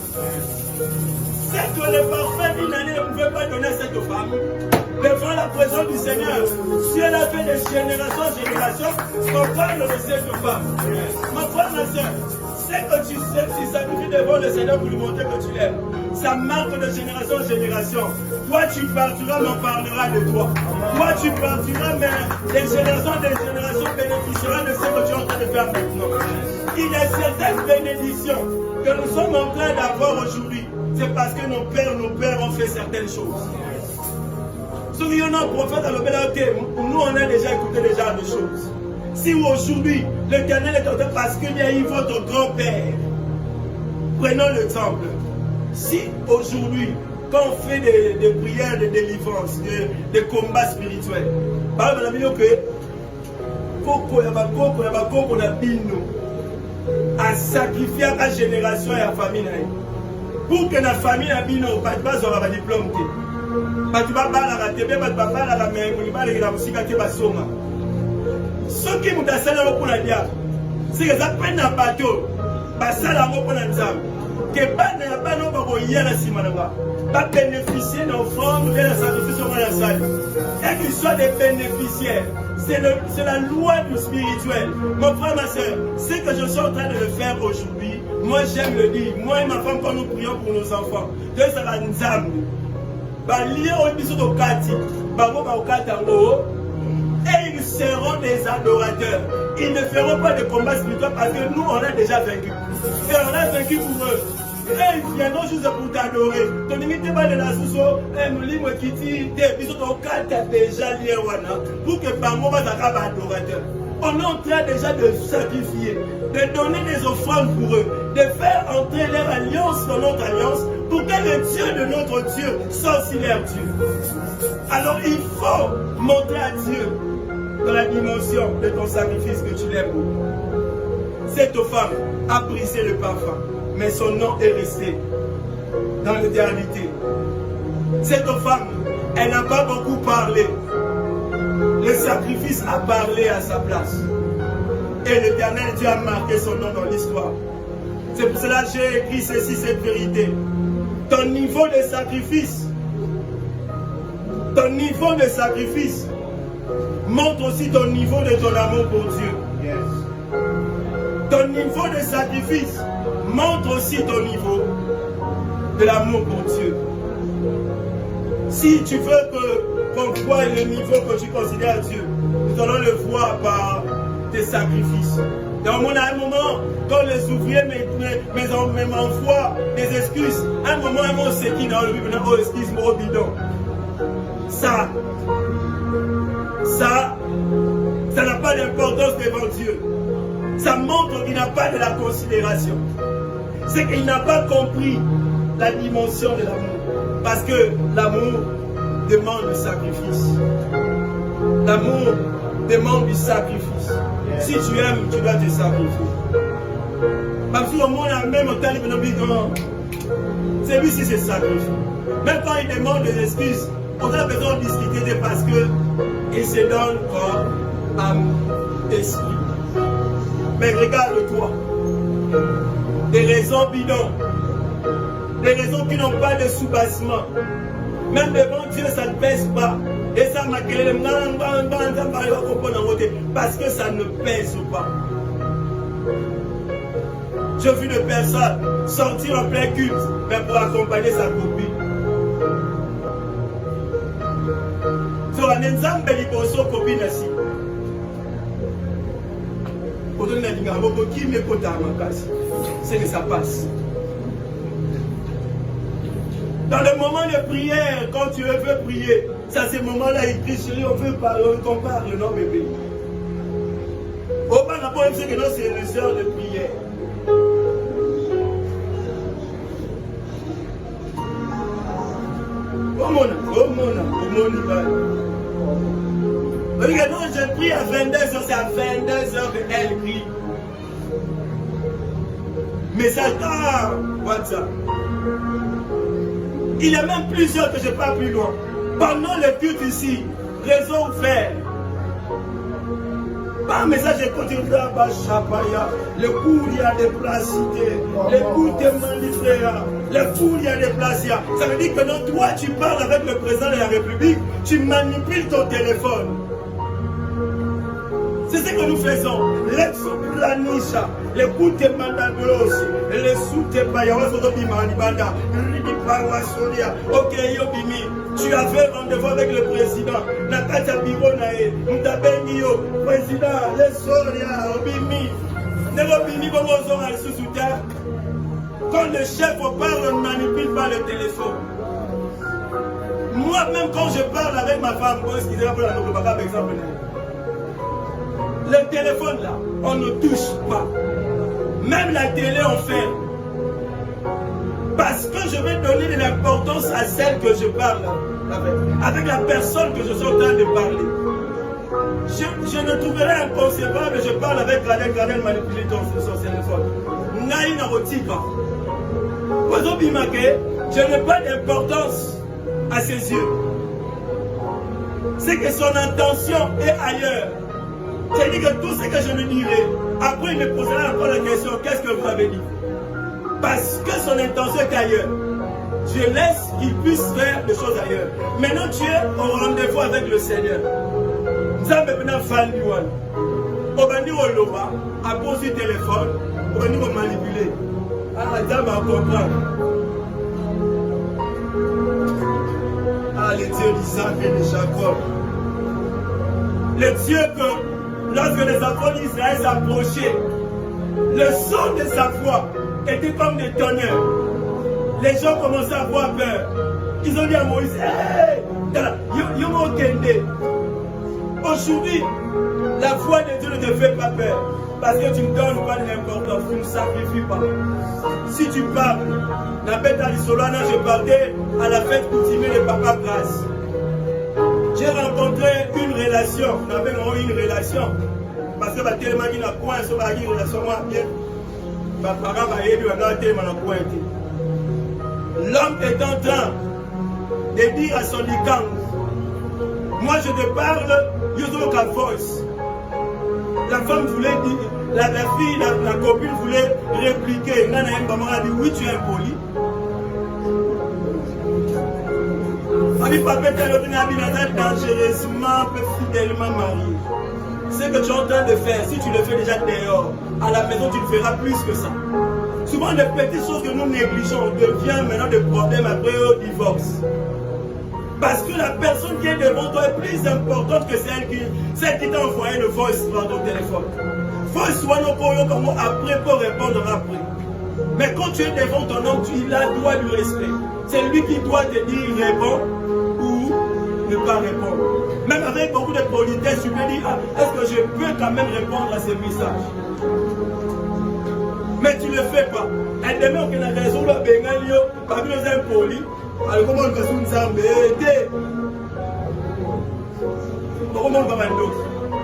C'est que le parfait d'une année ne pouvait pas donner à cette femme. Devant la présence du Seigneur, si elle a fait de génération en génération, on parle de cette femme. Ma frère, ma soeur, c'est que tu sais, tu sacrifies devant le Seigneur pour lui montrer que tu l'aimes. Ça marque de génération en génération. Toi, tu partiras, mais on parlera de toi. Toi, tu partiras, mais les générations bénéficieront de ce que tu es en train de faire maintenant. Il y a certaines bénédictions que nous sommes en train d'avoir aujourd'hui. C'est parce que nos pères ont fait certaines choses. Souviens-nous, prophète, nous on a déjà écouté déjà des choses. Si aujourd'hui, l'Éternel est en train, parce qu'il y a eu votre grand-père, prenons le temple. Si aujourd'hui, quand on fait des prières de délivrance, des combats spirituels, par exemple, on a dit que à sacrifier à la génération et à la famille. Pour que la famille ait un diplôme. Ceux qui m'ont dit pour la diable, c'est que ça prenne un bateau, ça la pour la diable. Que pas bénéficier d'offrandes ou de la sacrifice au la salle. Et qu'ils soient des bénéficiaires. C'est la loi du spirituel. Mon frère, ma soeur, ce que je suis en train de le faire aujourd'hui, moi j'aime le dire. Moi et ma femme, quand nous prions pour nos enfants, Dieu sera nous âme. Et ils seront des adorateurs. Ils ne feront pas de combat spirituel parce que nous, on a déjà vaincu. Et on a vaincu pour eux. Et ils viendront juste pour t'adorer. Ton limite pas de la sous-so, qui dit, déjà lié pour que par moment, ça soit adorateur. On est en train déjà de sacrifier, de donner des offrandes pour eux, de faire entrer leur alliance dans notre alliance pour que le Dieu de notre Dieu soit aussi leur Dieu. Alors il faut montrer à Dieu dans la dimension de ton sacrifice que tu l'aimes. Cette femme a brisé le parfum, mais son nom est resté dans l'éternité. Cette femme, elle n'a pas beaucoup parlé. Le sacrifice a parlé à sa place. Et l'Éternel Dieu a marqué son nom dans l'histoire. C'est pour cela que j'ai écrit ceci, cette vérité. Ton niveau de sacrifice montre aussi ton niveau de ton amour pour Dieu. Yes. Ton niveau de sacrifice montre aussi ton niveau de l'amour pour Dieu. Si tu veux qu'on voit le niveau que tu considères Dieu, nous allons le voir par tes sacrifices. Dans un moment, quand les ouvriers m'envoient des excuses, un moment, c'est qui dans le Bible, oh, excuse-moi, au bidon. Ça n'a pas d'importance devant Dieu. Ça montre qu'il n'a pas de la considération. C'est qu'il n'a pas compris la dimension de l'amour. Parce que l'amour demande du sacrifice. L'amour demande du sacrifice. Si tu aimes, tu dois te sacrifier. Parce que le monde a même temps c'est lui qui se sacrifie. Même quand il demande des excuses, on a besoin de discuter parce que il se donne corps, âme, esprit. Mais regarde-toi. Des raisons bidons. Des raisons qui n'ont pas de soubassement. Même devant Dieu, ça ne pèse pas. Et ça m'a créé parce que ça ne pèse pas. J'ai vu de personnes sortir en plein culte, mais pour accompagner sa copine. Sur un exemple, il faut se copine ici. C'est que ça passe. Dans le moment de prière, quand tu veux prier, c'est à ce moment-là, il crie, chérie, on veut parler, on parle, non, bébé. Au bas, la bonne c'est que non, c'est une heure de prière. On dit que non, je prie à 22h, c'est à 22h qu'elle prie. Message, WhatsApp. Il y a même plusieurs que je parle plus loin. Pendant le culte ici, réseau ouvert. Pas un message, je continue là-bas, Chapaya. Le cours, il y a des places citées. Le cours, il y a le cours, il y a des places. Ça veut dire que non, toi, tu parles avec le président de la République, tu manipules ton téléphone. C'est ce que nous faisons. L'exoplanisha, le coup de mandagolos, le sous de Bayawasodobimanibanda, ok, Yobimi, tu avais rendez-vous avec le président. Nakata Bironae, Mtabengio, président, le Soria, Obimi. Nebobimi, Bomozon, al sous-souter. Quand le chef parle, on ne manipule pas le téléphone. Moi-même, quand je parle avec ma femme, par exemple, le téléphone là, on ne touche pas. Même la télé, on ferme. Parce que je vais donner de l'importance à celle que je parle avec la personne que je suis en train de parler. Je ne trouverai inconcevable, je parle avec Gradel manipuler son téléphone. Naïna Rotika. Je n'ai pas d'importance à ses yeux. C'est que son intention est ailleurs. C'est-à-dire que tout ce que je lui dirai, après il me posera encore la question, qu'est-ce que vous avez dit? Parce que son intention est ailleurs. Je laisse qu'il puisse faire des choses ailleurs. Maintenant tu es au rendez-vous avec le Seigneur. Nous avons maintenant fan du one. On va dire au Loba, à cause du téléphone, on va dire manipuler. Ah, ça va comprendre. Ah, les dieux d'Isaac et de Jacob. Le Dieu que, lorsque les enfants d'Israël s'approchaient, le son de sa voix était comme des tonnerres. Les gens commençaient à avoir peur. Ils ont dit à Moïse, hey, aujourd'hui, la voix de Dieu ne te fait pas peur. Parce que tu ne donnes pas de l'importance, tu ne sacrifies pas. Si tu parles, la bête à l'Isolana, je partais à la fête coutumière de Papa Grâce. J'ai rencontré une relation, nous avons eu une relation. Parce que tellement qu'il y a quoi, il y a une relation moi bien. L'homme est en train de dire à son licang, moi je te parle, Yozoka voice. La femme voulait dire, la fille, la copine voulait répliquer. Nana maman a dit, oui, tu es impoli. Ami papa, tu es dangereusement, fidèlement marié. Ce que tu es en train de faire, si tu le fais déjà dehors, à la maison, tu le feras plus que ça. Souvent, les petites choses que nous négligeons deviennent maintenant des problèmes après au divorce. Parce que la personne qui est devant toi est plus importante que celle qui t'a envoyé le voice dans ton téléphone. Voice soit non pour après pour répondre après. Mais quand tu es devant ton homme, tu as droit du respect. C'est lui qui doit te dire réponds ou ne pas répondre. Même avec beaucoup de politesse, tu peux dire est-ce que je peux quand même répondre à ces messages? Mais tu ne le fais pas. Et demain, on a raison, le Bengalio, parmi les impolis. Alors comment on peut se comment on va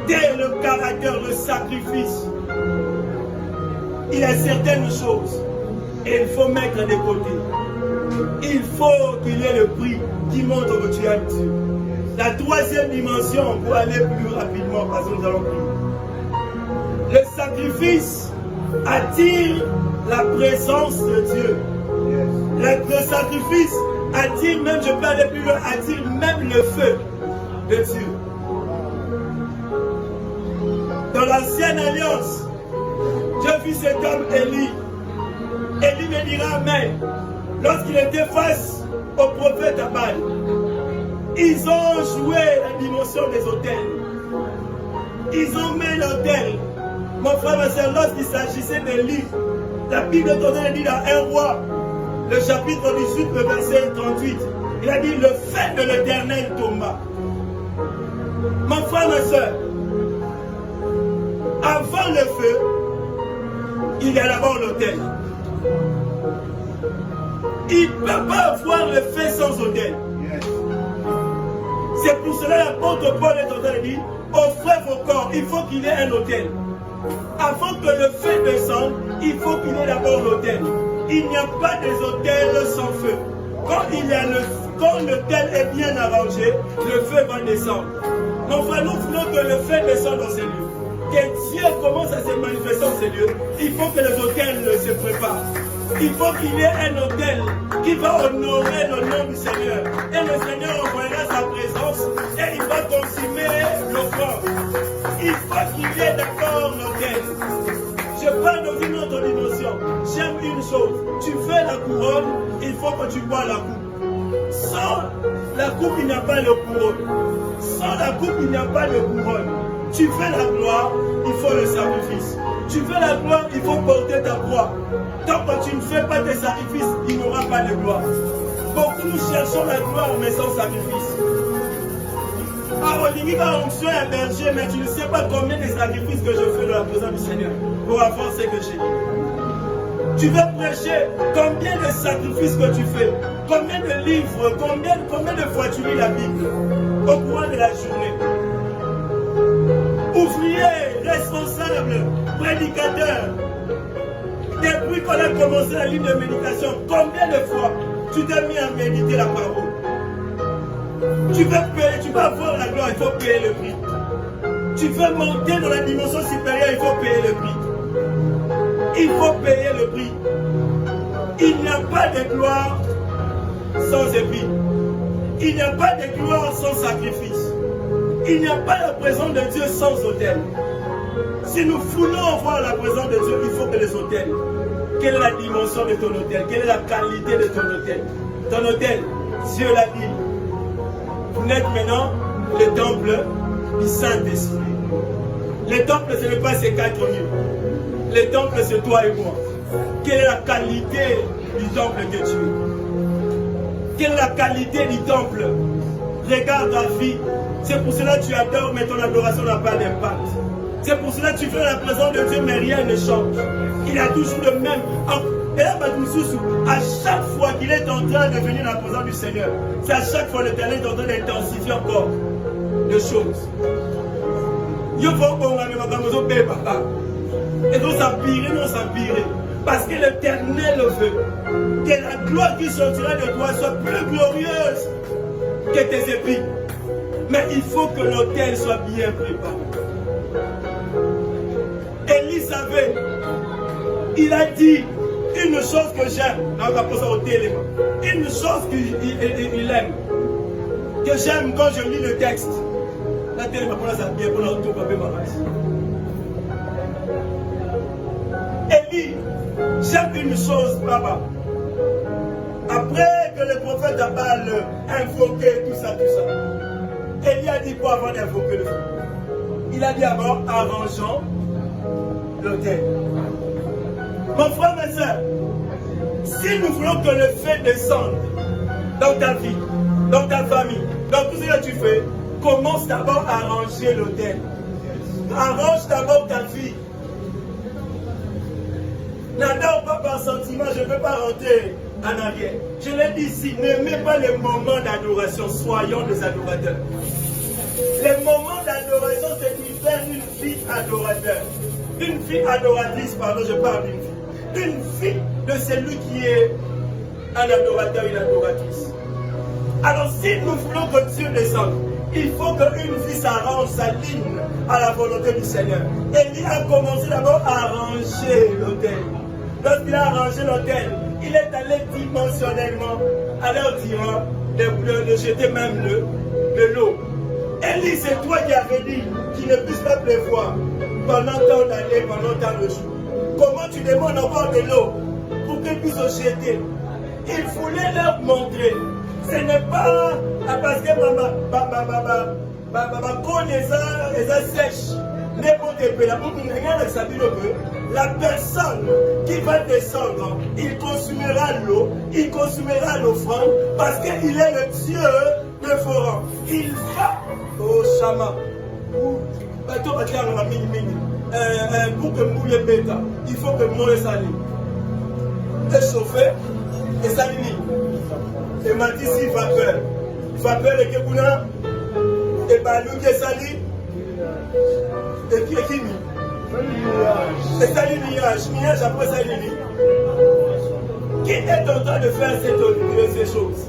dès le caractère, le sacrifice, il y a certaines choses et il faut mettre de côté. Il faut qu'il y ait le prix qui montre que tu as Dieu. La troisième dimension pour aller plus rapidement parce que nous allons prier. Le sacrifice attire la présence de Dieu. Le sacrifice attire même, je peux aller plus loin, attire même le feu de Dieu. Dans l'ancienne alliance, j'ai vu cet homme Élie. Élie me dira Amen. Lorsqu'il était face au prophète Abal, ils ont joué la dimension des hôtels. Ils ont mis l'hôtel. Mon frère, ma soeur, lorsqu'il s'agissait d'Élie, la Bible dit dans 1 roi, le chapitre 18, le verset 38, il a dit le feu de l'Éternel tomba. Mon frère, ma soeur, avant le feu, il y a d'abord l'autel. Il ne peut pas avoir le feu sans autel. C'est pour cela que l'apôtre Paul est en train de dire Offrez vos corps, il faut qu'il y ait un autel. Avant que le feu descende, il faut qu'il y ait d'abord l'autel. Il n'y a pas des autels sans feu. Quand l'autel est bien arrangé, le feu va descendre. Mon frère, nous voulons que le feu descende dans ces lieux. Que Dieu commence à se manifester dans ces lieux. Il faut que les autels se préparent. Il faut qu'il y ait un autel qui va honorer le nom du Seigneur. Et le Seigneur envoyera sa présence et il va consumer l'offrande. Il faut qu'il y ait d'abord l'autel. Je parle dans une autre dimension. J'aime une chose. Tu fais la couronne, il faut que tu bois la coupe. Sans la coupe, il n'y a pas de couronne. Sans la coupe, il n'y a pas de couronne. Tu fais la gloire, il faut le sacrifice. Tu fais la gloire, il faut porter ta croix. Tant que tu ne fais pas tes sacrifices, il n'y aura pas de gloire. Beaucoup nous cherchons la gloire, mais sans sacrifice. Ah, Olingi va onction un berger, mais tu ne sais pas combien de sacrifices que je fais dans la présence du Seigneur pour avoir ce que j'ai. Tu veux prêcher, combien de sacrifices que tu fais, combien de livres, combien de fois tu lis la Bible au cours de la journée. Ouvrier, responsable, prédicateur, depuis qu'on a commencé la ligne de méditation, combien de fois tu t'es mis à méditer la parole? Tu veux payer, tu vas avoir la gloire, il faut payer le prix. Tu veux monter dans la dimension supérieure, il faut payer le prix. Il faut payer le prix. Il n'y a pas de gloire sans épris. Il n'y a pas de gloire sans sacrifice. Il n'y a pas la présence de Dieu sans autel. Si nous voulons voir la présence de Dieu, il faut que les autels. Quelle est la dimension de ton autel? Quelle est la qualité de ton autel? Ton autel, Dieu l'a dit. Vous n'êtes maintenant le temple du Saint-Esprit. Le temple, ce n'est pas ces 4 murs. Le temple, c'est toi et moi. Quelle est la qualité du temple que tu es? Quelle est la qualité du temple? Regarde ta vie. C'est pour cela que tu adores, mais ton adoration n'a pas d'impact. C'est pour cela que tu fais la présence de Dieu, mais rien ne change. Il a toujours le même. Et là, à chaque fois qu'il est en train de venir dans la présence du Seigneur, c'est à chaque fois l'Éternel est en train d'intensifier encore les choses. Et donc s'empirer, parce que l'Éternel le veut. Que la gloire qui sortira de toi soit plus glorieuse que tes épis. Mais il faut que l'autel soit bien préparé. Élie savait, il a dit une chose que j'aime, une chose qu'il aime, que j'aime quand je lis le texte. La télé va prendre ça bien pour l'auto-papé marage. Élie, j'aime une chose, papa. Après que le prophète Abal invoqué tout ça, Élie a dit quoi avant d'invoquer le feu? Il a dit avant, arrangeons l'autel. Mon frère, mes soeurs, si nous voulons que le feu descende dans ta vie, dans ta famille, dans tout ce que tu fais, commence d'abord à arranger l'autel. Arrange d'abord ta vie. N'adore pas par sentiment, je ne peux pas rentrer en arrière. Je l'ai dit ici, n'aimez pas les moments d'adoration, soyons des adorateurs. Les moments d'adoration, c'est qu'il fait une fille adorateur. Une fille adoratrice, pardon, je parle d'une fille. Une fille de celui qui est un adorateur, une adoratrice. Alors si nous voulons que Dieu descende, il faut qu'une fille s'arrange, s'aligne à la volonté du Seigneur. Élie a commencé d'abord à arranger l'autel. Lorsqu'il a arrangé l'autel, il est allé dimensionnellement aller au tyran de jeter même de l'eau. Élie, c'est toi qui avais dit qu'il ne puisse pas pleuvoir pendant tant d'années, pendant tant de jours. Comment tu demandes encore de l'eau pour qu'ils puissent se jeter? Il voulait leur montrer. Ce n'est pas parce que ma sèche. La personne qui va descendre, il consumera l'eau, il consumera l'offrande, parce qu'il est le Dieu de Foran. Il va au Shama. Pour que moule bêta, il faut que moule sali. Échauffé et salini. Et m'a dit si vapeur. Vapeur et kebuna. Et balou qui sali. Et qui est qui? C'est ça le nuage après ça le lit. Qui est en train de faire ces choses?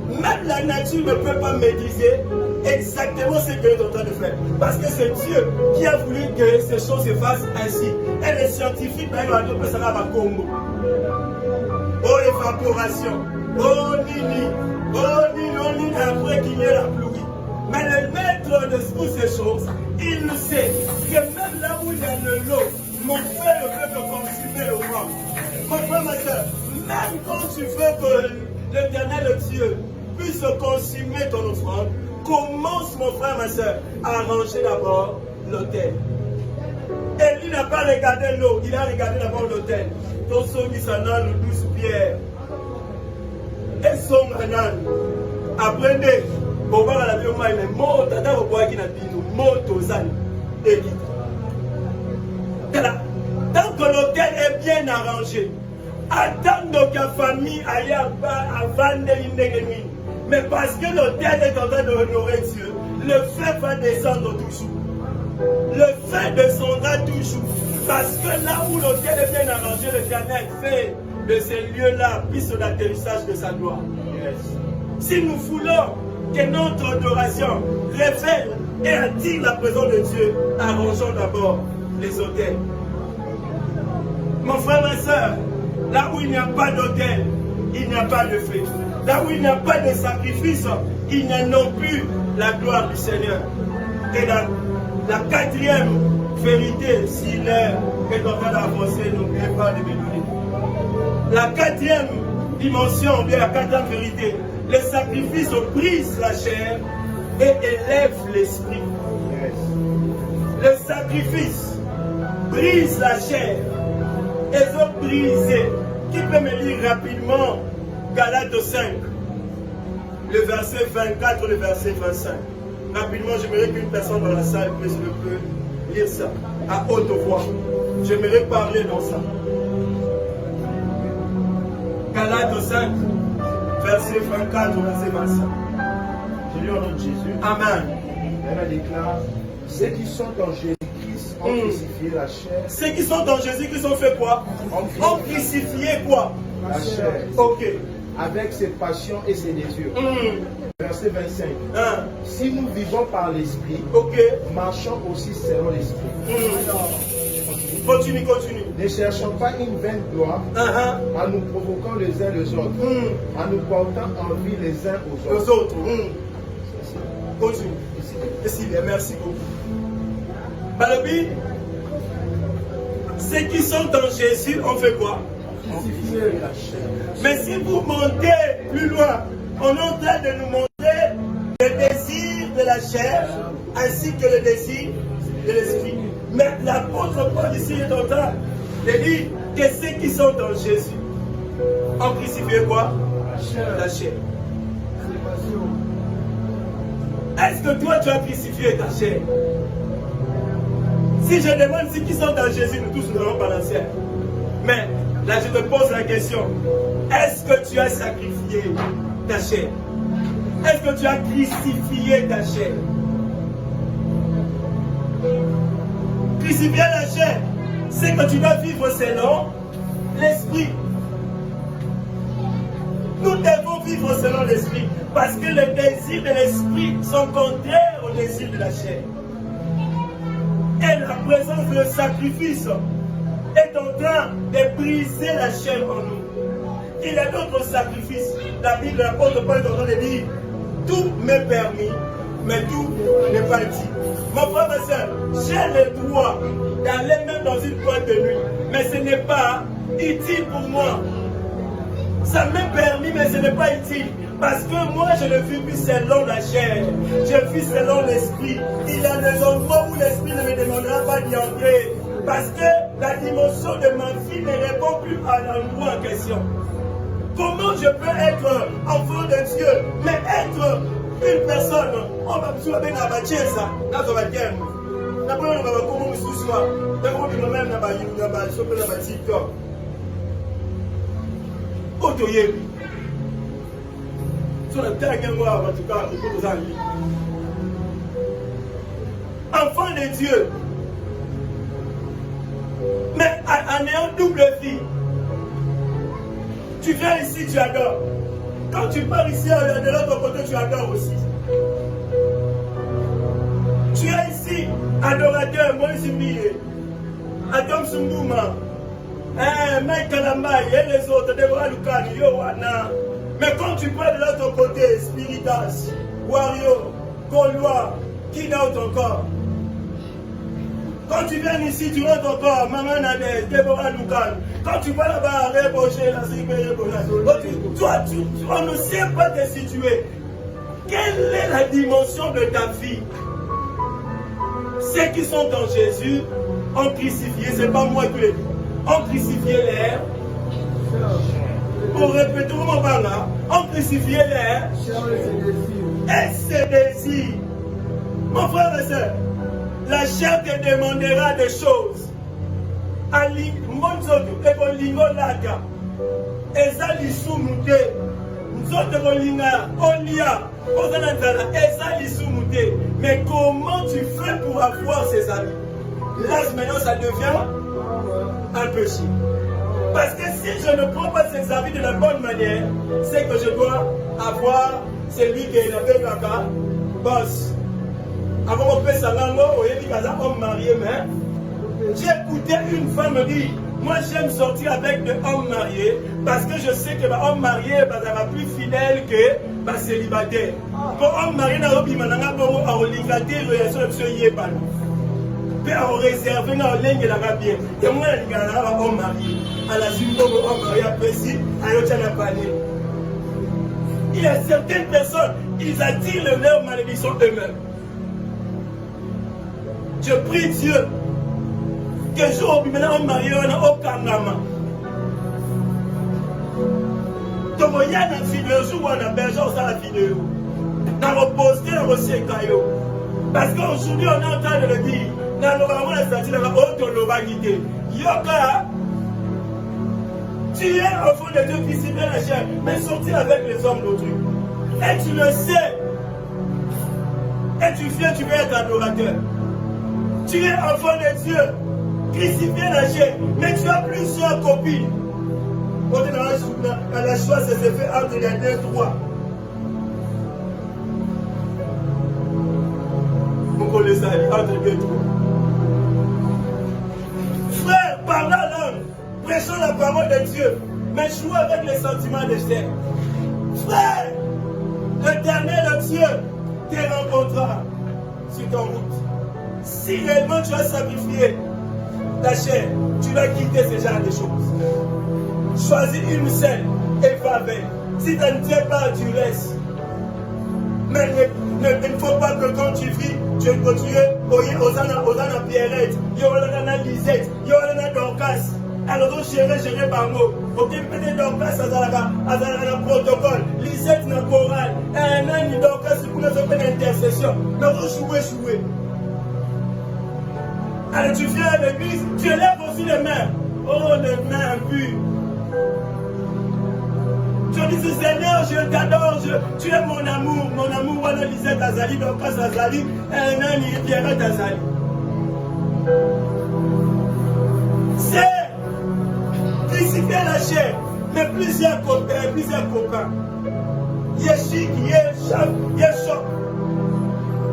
Même la nature ne peut pas maîtriser exactement ce qu'elle est en train de faire. Parce que c'est Dieu qui a voulu que ces choses se fassent ainsi. Et les scientifiques, ça va Congo. Oh, évaporation. Oh, nini. Oh, nini, après qu'il y ait la pluie. Mais le maître de toutes ces choses, il le sait que même là où il y a le lot, mon frère veut te consumer le vent. Mon frère, ma soeur, même quand tu veux que l'Éternel Dieu puisse consumer ton offrande, commence, mon frère, ma soeur, à arranger d'abord l'autel. Et lui n'a pas regardé l'eau, il a regardé d'abord l'autel. Ton son qui s'en a le 12 pierres. Et son anan. Apprenez. Bon, voilà la vie au moins, mais mot, tata, au bois qui n'a pas de mot, tozan. Et qui. Tant que l'hôtel est bien arrangé, attendre que la famille aille à vendre l'indégré. Mais parce que l'hôtel est en train de honorer Dieu, le feu va descendre toujours. Le feu descendra toujours. Parce que là où l'hôtel est bien arrangé, l'Éternel fait de ces lieux-là piste d'atterrissage de sa gloire. Yes. Si nous voulons que notre adoration révèle et attire la présence de Dieu, arrangeons d'abord les hôtels. Mon frère, ma soeur, là où il n'y a pas d'hôtel, il n'y a pas de fête. Là où il n'y a pas de sacrifice, il n'y a non plus la gloire du Seigneur. Et la quatrième vérité, si l'heure est en train d'avancer, n'oubliez pas de me donner. La quatrième dimension, bien la quatrième vérité, le sacrifice brise la chair et élève l'esprit. Yes. Le sacrifice brise la chair et veut briser. Qui peut me lire rapidement Galates 5, le verset 24, le verset 25. Rapidement, j'aimerais qu'une personne dans la salle puisse lire ça à haute voix. J'aimerais parler dans ça. Galates 5, verset 24, verset 25. Je lis au nom de Jésus. Amen. Elle déclare: ceux qui sont en Jésus-Christ ont crucifié la chair. Ceux qui sont en Jésus-Christ ont fait quoi? Ont crucifié quoi? La chair. Ok. Avec ses passions et ses désirs. Verset 25. Si nous vivons par l'esprit, marchons aussi selon l'esprit. Continue. Ne cherchons pas une vaine gloire en nous provoquant les uns les autres, en nous portant envie les uns aux autres. Continue. Merci beaucoup. Balobi, ceux qui sont en Jésus ont fait quoi? Mais si vous montez plus loin, on est en train de nous montrer le désir de la chair ainsi que le désir de l'esprit. Mais l'apôtre Paul ici est en train de dire que ceux qui sont en Jésus ont crucifié quoi? La chair. Est-ce que toi tu as crucifié ta chair? Si je demande ceux qui sont dans Jésus, nous tous nous n'allons pas dans le ciel. Mais là je te pose la question, est-ce que tu as sacrifié ta chair? Est-ce que tu as crucifié ta chair? Crucifier la chair, c'est que tu dois vivre selon l'esprit. Nous devons vivre selon l'esprit parce que les désirs de l'esprit sont contraires aux désirs de la chair. Et la présence de sacrifice est en train de briser la chair en nous. Il y a d'autres sacrifices. La Bible, l'apôtre Paul est en train de dire: tout m'est permis, mais tout n'est pas dit. Mon frère, ma soeur, j'ai le droit d'aller même dans une boîte de nuit, mais ce n'est pas utile pour moi. Ça m'est permis, mais ce n'est pas utile. Parce que moi, je ne vis plus selon la chair. Je vis selon l'esprit. Il y a des endroits où l'esprit ne me demandera pas d'y entrer. Parce que la dimension de ma vie ne répond plus à l'endroit en question. Comment je peux être enfant de Dieu, mais être une personne, on va me dire, on va me dire ça, on va me dire, on va me dire, sur le terrain, en tout cas, enfant de Dieu. Mais en ayant double vie, tu viens ici, tu adores. Quand tu pars ici, de l'autre côté, tu adores aussi. Tu es ici, adorateur, moi je suis millier. Adam Sumbouma, Mike Kalamba, et les autres, Deborah Lukani, Yowana. Mais quand tu pars de l'autre côté, Spiritas, Wario, Gaulois, qui d'autre encore? Quand tu viens ici, tu rentres encore, Maman Nadez, Deborah Lukani. Quand tu vas là-bas, Rébaucher, la Sibé, toi, on ne sait pas te situer. Quelle est la dimension de ta vie? Ceux qui sont en Jésus ont crucifié, ce n'est pas moi qui l'ai dit, ont crucifié l'air. Pour répéter mon là, ont crucifié l'air et ses désirs. Mon frère et soeur, la chair te demandera des choses. Ali, Monzoto, Ebolingo Laga, Ezali Sumute, Nzoto Bolinga, Olia, Ozanantala, Ezali Sumute. Mais comment tu fais pour avoir ces amis? Là, maintenant, ça devient un péché. Parce que si je ne prends pas ces amis de la bonne manière, c'est que je dois avoir celui qui est appelé Kaka, boss. Avant qu'on paie sa langue, on dit homme marié, mais j'ai écouté une femme dire, moi j'aime sortir avec des hommes mariés parce que je sais que l'homme marié sera plus fidèle que le célibataire. Pour homme marié, il y a une relation de ce yéban. Puis on réserve une ligne de la bien. Et moi, il y a un homme marié. À la suite de l'homme marié apprécie, à l'autre il y a certaines personnes, ils attirent leur malédiction eux-mêmes. Je prie Dieu que jour où on marié, on n'a aucun gamin. Donc il y a une vidéo, jour où on a bergé la vidéo. Dans le poster, on aussi parce qu'aujourd'hui, on est en train de le dire. Dans le moment, la statue, on va guider. Yoka, tu es enfant de Dieu qui s'y met la chair, mais sortir avec les hommes d'autrui. Et tu le sais. Et tu viens, tu veux être adorateur. Tu es enfant de Dieu, crucifié la chair, mais tu as plusieurs copines. On est dans la choix, ça s'est fait entre les deux, trois. Vous connaissez ça, entre les deux, trois. Frère, par la langue, prêchons la parole de Dieu, mais jouez avec les sentiments de chair. Frère, l'Éternel Dieu te rencontrera sur ton route. Si réellement tu as sacrifié ta chair, tu vas quitter ce genre de choses. Choisis une seule et va avec. Si tu ne tiens pas, tu restes. Mais il ne faut pas que quand tu vis, tu continues aux Anna Pierrette, Yolana Lisette, Yolana Dorcas. Alors donc gérer par mot. Ok, peut-être Dorcas à un protocole. Lisette na chorale. Un an, Dorcas pour nous faire une intercession. Nous jouer. Alors tu viens à l'église, tu élèves aussi les mains. Oh, les mains impures. Tu dis, Seigneur, je t'adore, tu es mon amour, voilà Lisette Azali, Dorcas Azali, un an, Pierre Azali. C'est crucifier la chair, mais plusieurs copains. Il y a chic, il y a chap, il y a choc.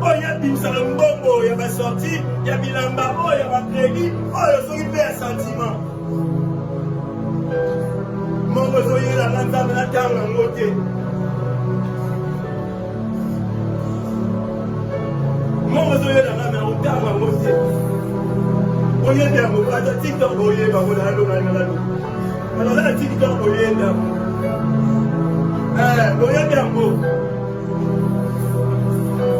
Oh, il y a Bimsalambombo, il y a ma sortie, il y a Bilamba, oh, il y a ma crédit, oh, il y a un sentiment. Mon réseau est là, la table en côté. Mon réseau est là, la table en côté. On y est bien, on va dire TikTok, on y est, on va dire, alors là, TikTok, on y est là. On y est bien, beau.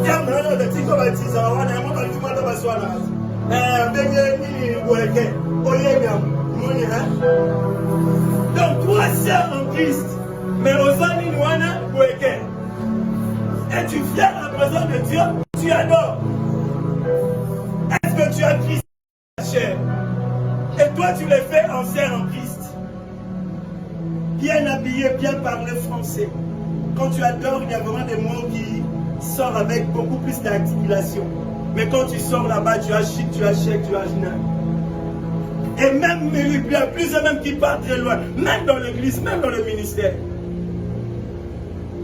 Tiens, maintenant, le TikTok va être 6 ans, on a un moment où on va se voir là. On y est bien, on y est là. Donc, toi, sœur en Christ, mais aux amis, nous, et tu viens à la présence de Dieu, tu adores. Est-ce que tu as Christ dans ta chair? Et toi, tu le fais en sœur en Christ. Bien habillé, bien parlé français. Quand tu adores, il y a vraiment des mots qui sortent avec beaucoup plus d'articulation. Mais quand tu sors là-bas, tu as chic, tu as chèque, tu as gêné. Et même, il y a plusieurs même qui partent très loin, même dans l'église, même dans le ministère.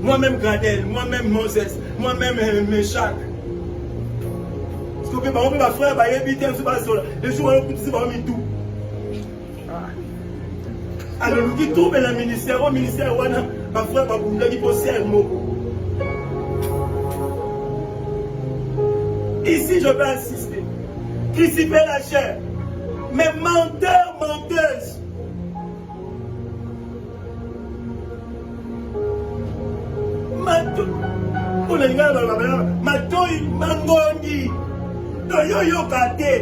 Moi-même Gradel, moi-même Moses, moi-même Meshach. Parce que par exemple, ma frère va éviter les jours où on peut tout. Alors, nous qui trouvent le ministère, au ministère, ma frère va vous dire qu'il un mot. Ici, je vais insister. Crucifier la chair. Mais menteur, menteuse. Matoi mangongi. Yo kate.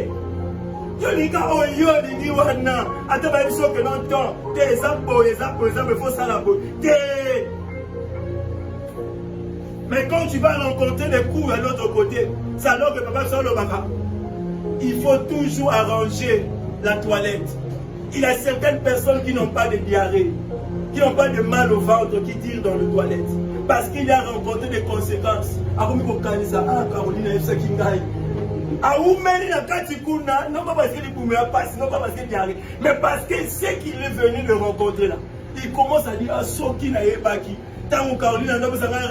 Yo nika oyo lingi wana. Ata ba biso que non temps. Te exemple faut ça la beauté. Mais quand tu vas rencontrer des coups à l'autre côté, c'est alors que papa sort le baka. Il faut toujours arranger la toilette. Il y a certaines personnes qui n'ont pas de diarrhée, qui n'ont pas de mal au ventre, qui tirent dans les toilettes. Parce qu'il a rencontré des conséquences. Caroline, non pas parce qu'il est pas, sinon pas parce qu'il est diarrhée, mais parce qu'il sait qu'il est venu le rencontrer là. Il commence à dire à ceux qui n'a pas qui. Tant Caroline a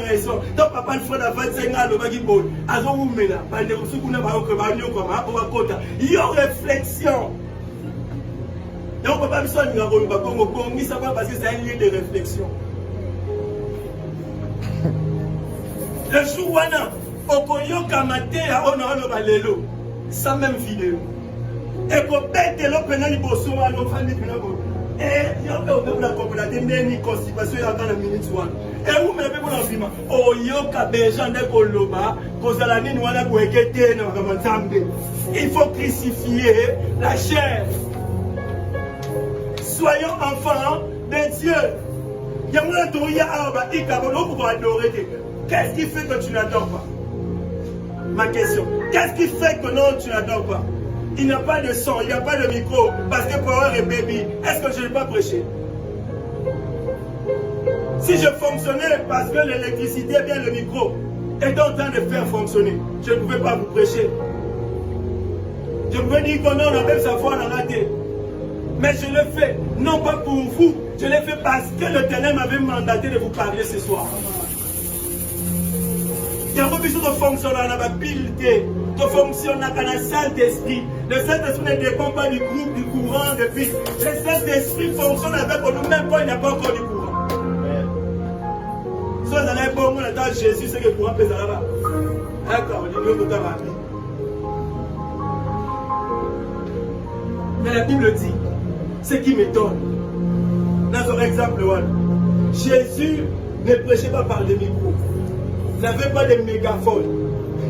raison. Tant papa le frère a 25 ans, le bagi bon. Azo oumela. Bande kusukuna ba okeba nyoko ma akota. Yo réflexion. Donc papa biso ni ngako ba Congo Congo ça va parce que c'est un lieu de réflexion. Le jour wana okoyo kamate ya ono balelo. Ça même vidéo. Et ko bete lo pena ni boso wana ofandi pena bo. Et il y a une constipation dans la minute. Et vous m'avez dit que il faut crucifier la chair. Soyons enfants de Dieu. Qu'est-ce qui fait que tu n'adores pas? Ma question. Qu'est-ce qui fait que non, tu n'adores pas? Il n'y a pas de son, il n'y a pas de micro, parce que Power est baby. Est-ce que je n'ai pas prêché? Si je fonctionnais parce que l'électricité, bien le micro, est en train de faire fonctionner, je ne pouvais pas vous prêcher. Je pouvais dire que non, on a même sa foi, on a raté. Mais je le fais, non pas pour vous, je l'ai fait parce que l'Éternel m'avait mandaté de vous parler ce soir. Il y a beaucoup de fonctionner dans la habileté, de fonctionner dans le Saint-Esprit. Le Saint-Esprit ne dépend pas du groupe, du courant, de puis. Le Saint-Esprit fonctionne avec nous, même quand il n'y a pas encore du courant. Si vous allez pour moi, dans Jésus, c'est que le courant peut là-bas. D'accord, il est de ma vie. Mais la Bible dit, ce qui m'étonne, dans un exemple, Jésus ne prêchait pas par les micros. Il n'avait pas de mégaphone.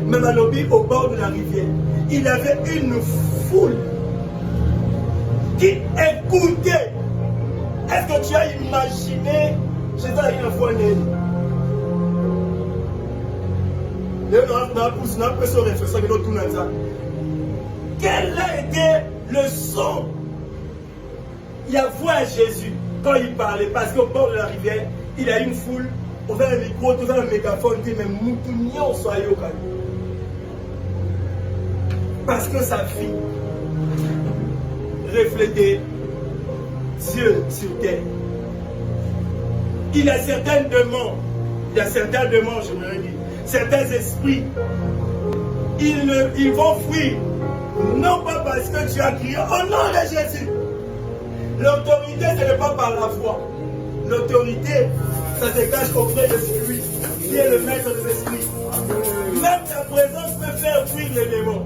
Même à l'objet au bord de la rivière, il avait une foule qui écoutait. Est-ce que tu as imaginé Jésus a une fois né? Quel a été le son? Il y a voix à Jésus quand il parlait, parce qu'au bord de la rivière, il y a une foule. On fait un micro, on fait un mégaphone, dit mais Moutounion soit yokai. Parce que sa fille reflétait Dieu sur terre. Il y a certains démons, je me dis, certains esprits, ils vont fuir, non pas parce que tu as crié au nom de Jésus. L'autorité, ce n'est pas par la foi. L'autorité, ça se cache auprès de celui qui est le maître des esprits. Même ta présence peut faire fuir les démons.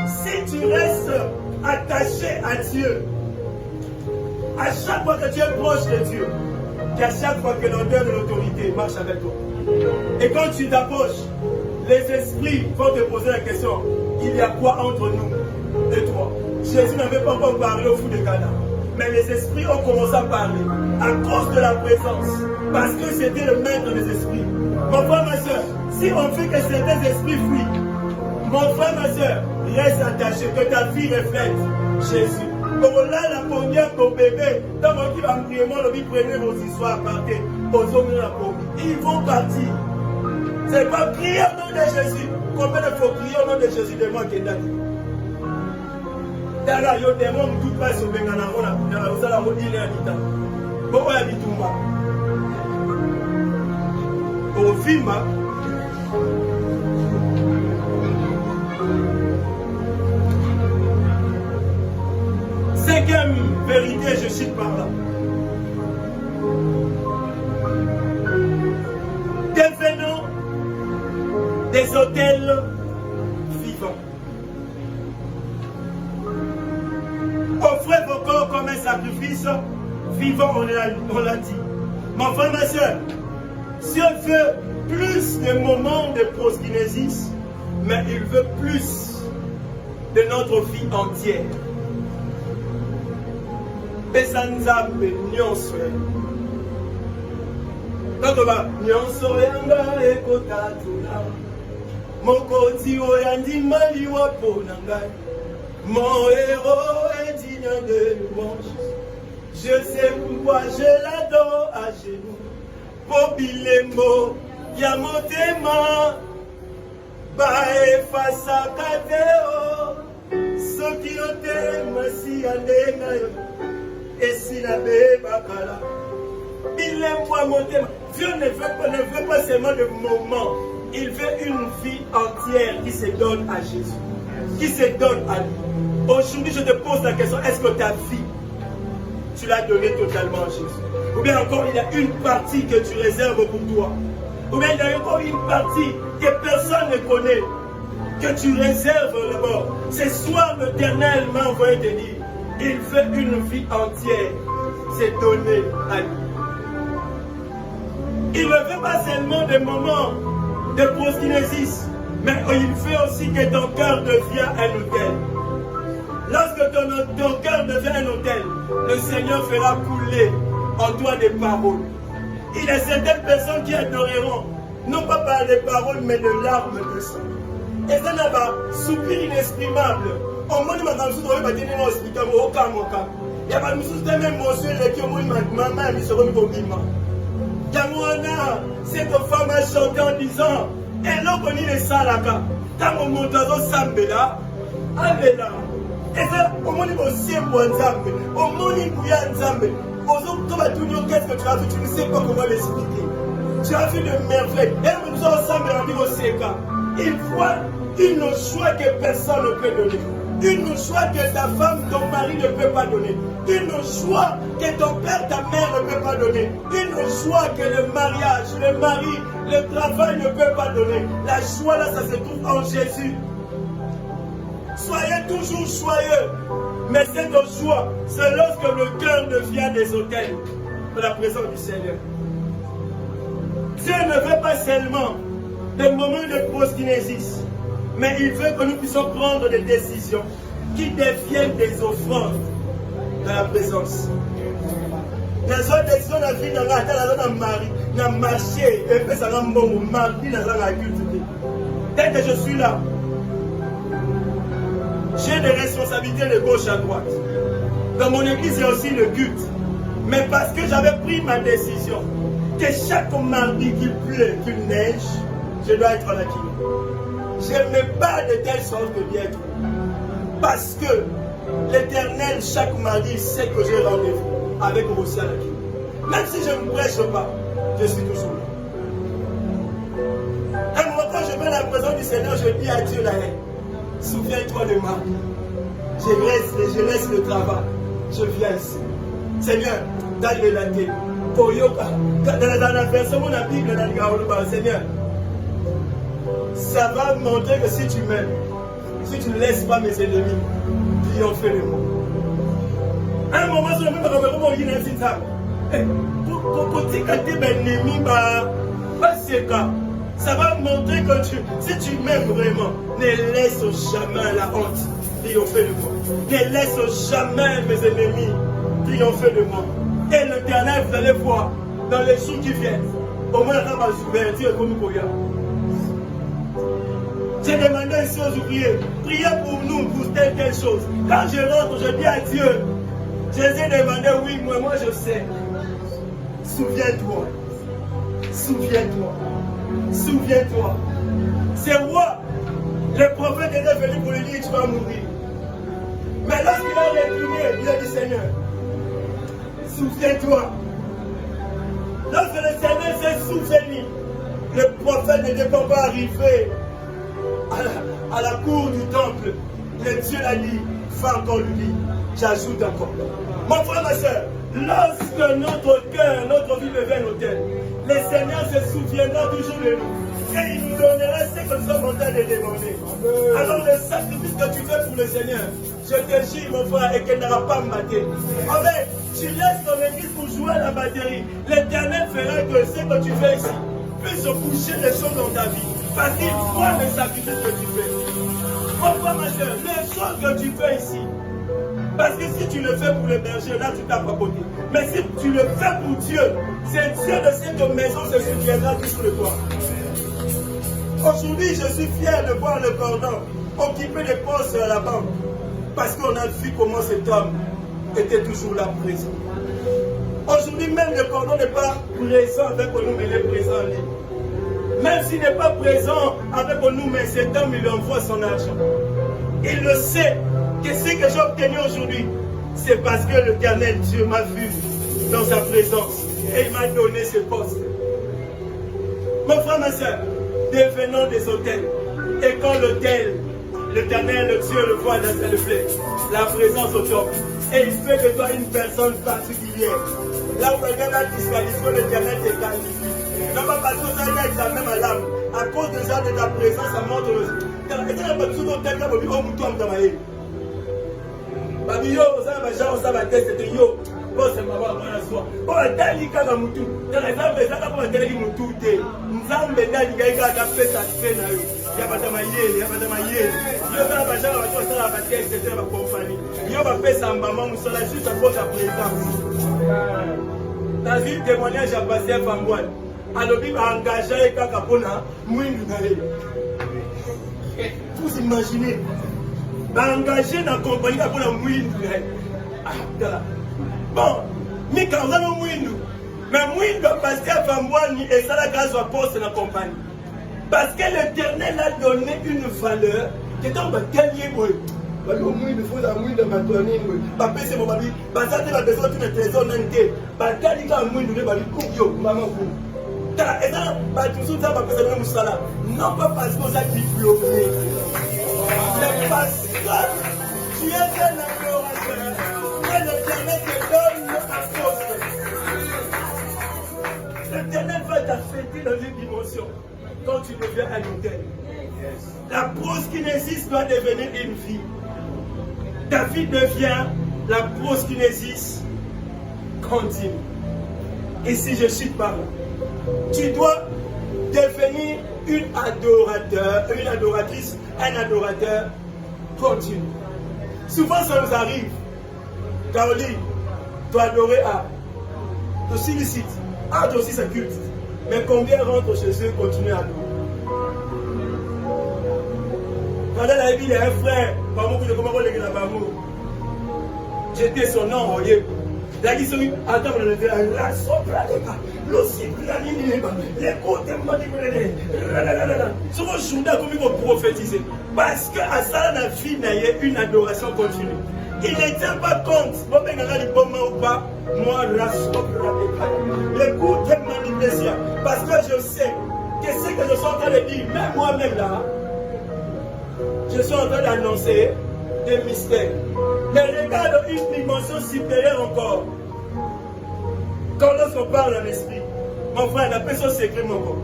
Si tu restes attaché à Dieu, à chaque fois que tu es proche de Dieu, qu'à chaque fois que l'odeur de l'autorité marche avec toi. Et quand tu t'approches, les esprits vont te poser la question, il y a quoi entre nous et toi? Jésus n'avait pas encore parlé au fou de Cana. Mais les esprits ont commencé à parler à cause de la présence. Parce que c'était le maître des esprits. Mon frère, ma soeur, si on fait que certains esprits fuient, mon frère, ma soeur, reste attaché, que ta vie reflète Jésus. Pour là, la première, ton bébé, dans mon qui va me prier, moi, le prenez vos histoires, partez, aux hommes de la première. Ils vont partir. C'est pas prier au nom de Jésus. Combien de fois crier au nom de Jésus de moi qui est d'accord? Dara yo démon tout pas sur bengana na osala modile ya bita. Boko ya bitumba. Au vimba. Cinquième vérité, je cite par là. Devenons des autels vivants. Offrez vos corps comme un sacrifice vivant, on l'a dit. Mon frère, ma soeur, Dieu veut plus de moments de proskynésis, mais il veut plus de notre vie entière. Pesanzambe nyonso. Tokoba nyonso yanga ekotatula. Mokoti oyandima liwa pona ngai. Mon héros est digne de louange. Je sais pourquoi je l'adore à genoux. Pobilembo yamotema bae fasa kateo. Soki otema si alenga yo. Et si la bakala, Dieu ne veut pas seulement de moments, il veut une vie entière qui se donne à Jésus, qui se donne à lui. Aujourd'hui, je te pose la question, est-ce que ta vie, tu l'as donnée totalement à Jésus? Ou bien encore, il y a une partie que tu réserves pour toi? Ou bien il y a encore une partie que personne ne connaît, que tu réserves d'abord? Ce soir, l'Éternel m'a envoyé te dire, il veut une vie entière, c'est donné à lui. Il ne veut pas seulement des moments de proskynésis, mais il veut aussi que ton cœur devienne un autel. Lorsque ton cœur devient un autel, le Seigneur fera couler en toi des paroles. Il y a certaines personnes qui adoreront, non pas par des paroles, mais de larmes de sang. Et ça n'a pas soupir inexprimable. Au monde de ma femme, je vais dire non, je vais au cas. Il y a pas de choses même émotionnelles qui ont maman mis sur le bobima. Yamouana, cette femme a chanté en disant, elle a connu les salaka. Quand on monte dans Sambela, Abela. Et ça, au monde de mon Nzambe, au monde de Nzambe, aux autres, qu'est-ce que tu as fait? Tu ne sais pas comment l'expliquer. Tu as fait de merveilles. Et nous ensemble, on dit au Seka. Il voit une joie que personne ne peut donner. Une joie que ta femme, ton mari ne peut pas donner. Une joie que ton père, ta mère ne peut pas donner. Une joie que le mariage, le mari, le travail ne peut pas donner. La joie là, ça se trouve en Jésus. Soyez toujours joyeux. Mais cette joie, c'est lorsque le cœur devient des autels de la présence du Seigneur. Dieu ne veut pas seulement des moments de proskynésis, mais il veut que nous puissions prendre des décisions qui deviennent des offrandes dans la présence. Dans une décision de la vie, dans la mari, dans le marché, et puis ça va me mardi dans la culte. Dès que je suis là, j'ai des responsabilités de gauche à droite. Dans mon église, il y a aussi le culte. Mais parce que j'avais pris ma décision, que chaque mardi qu'il pleut, qu'il neige, je dois être à la kiné. Je ne mets pas de telle sorte de bien-être. Parce que l'Éternel, chaque mardi, sait que j'ai rendez-vous avec aussi à la kiné. Même si je ne prêche pas, je suis toujours là. Un moment, quand je viens à la présence du Seigneur, je dis à Dieu la haine. Souviens-toi de moi. Je laisse le travail. Je viens ici. Seigneur, dans le laté, dans la version de la Bible, Seigneur, ça va montrer que si tu m'aimes, si tu ne laisses pas mes ennemis triompher de moi. Un moment, je ne peux pas me dire ça. Pour dire que tu es ennemi, ça va montrer que si tu m'aimes vraiment, ne laisse jamais la honte triompher de moi. Ne laisse jamais mes ennemis triompher de moi. Et l'Éternel, vous allez voir, dans les jours qui viennent, au moins on va s'ouvrir comme nous. J'ai demandé ici aux ouvriers, priez pour nous, pour telle chose. Quand je rentre, je dis à Dieu, Jésus demandé, oui, moi je sais. Souviens-toi. Souviens-toi. Souviens-toi. C'est roi Le prophète était venu pour lui dire, tu vas mourir. Mais lorsqu'il a retourné, il a dit, Seigneur, souviens-toi. Lorsque le Seigneur s'est souvenu, le prophète n'était pas encore arrivé à la cour du temple. Le Dieu l'a dit, va encore lui dire, j'ajoute encore. Mon frère, ma soeur, lorsque notre cœur, notre vie devient un autel, le Seigneur se souviendra toujours de nous. Et il nous donnera ce que nous sommes en train de demander. Alors le sacrifice que tu fais pour le Seigneur, je te jure, mon frère, et qu'elle n'aura pas maté. En fait, tu laisses ton église pour jouer à la batterie. L'Éternel fera que ce que tu fais ici puisse bouger les choses dans ta vie. Parce qu'il voit le sacrifice que tu fais. Mon frère, ma soeur, les choses que tu fais ici. Parce que si tu le fais pour le berger, là tu tapes à côté. Mais si tu le fais pour Dieu, c'est Dieu de cette maison se souviendra toujours de toi. Aujourd'hui, je suis fier de voir le cordon occuper des postes à la banque. Parce qu'on a vu comment cet homme était toujours là présent. Aujourd'hui, même le cordon n'est pas présent avec nous, mais il est présent en ligne. Même s'il n'est pas présent avec nous, mais cet homme, il lui envoie son argent. Il le sait que ce que j'ai obtenu aujourd'hui, c'est parce que l'Éternel Dieu m'a vu dans sa présence et il m'a donné ce poste. Mon frère, ma soeur, devenons des hôtels. Et quand l'hôtel, l'Éternel, le Dieu le voit dans le plaît, la présence au top, et il fait de toi une personne particulière. Là où quelqu'un a disqualifié, l'Éternel te qualifie. Non pas parce que ça a examen à l'âme. À cause déjà de ta présence, ça montre le. Babi yo, ça va genre, ça va tester de yo. Bon, c'est ma voix, moi, soi. Bon, t'as dit qu'à Moutou. Dans les arbres, ça va pas dire Moutou. Nous avons des gars qui ont fait sa peine. Il n'y a pas de maillé, il n'y a pas de maillé. Yo, ça va genre, ça va passer, etc. Ma compagnie. Yo, va faire ça, maman, nous sommes juste à cause de la présence. Dans une témoignage à passer à Fambouane. Alors, il va engager les gars pour nous d'aller. Vous imaginez, engager dans la compagnie pour la mouine. Bon, mais quand on a le mouine, mais mouine doit passer à Fambouani et ça la grâce à poste dans la compagnie. Parce que l'Éternel a donné une valeur qui est en bataille. Le mouine, il faut la mouine de ma tournée. Papa, c'est mon babi. Parce que tu as besoin de trésor nanté. Parce que tu as mouine de babi. Yo, maman, et ça, tout ça va passer dans le salaire. Non pas parce qu'on a diplômé, mais parce que tu es un adorateur. Et l'Éternel te donne un poste. L'Éternel va t'affecter dans une dimension quand tu deviens un hôtel. La prose qui n'existe doit devenir une vie. Ta vie devient la prose qui n'existe continue. Et si je suis par là, tu dois devenir une adorateur, une adoratrice, un adorateur continu. Souvent ça nous arrive. Caroline, tu as adoré A. Tu aussi licite. A, tu aussi c'est culte. Mais combien rentrent chez eux et continuent à adorer? Pendant la vie, il y a un frère, j'étais son nom, voyez. La question est, attends, la sopra de pas, l'ossi planini, les côtés manipulés, sur le jour comme il faut prophétiser. Parce qu'à ça, la vie n'a une adoration continue. Il ne tient pas compte, ou pas, moi, la sopra de pas, les côtés manipulés. Parce que je sais que ce que je suis en train de dire, même moi-même là, je suis en train d'annoncer des mystères. Mais regarde une dimension supérieure encore. Quand on parle en esprit, mon frère, la personne s'écrit mon corps.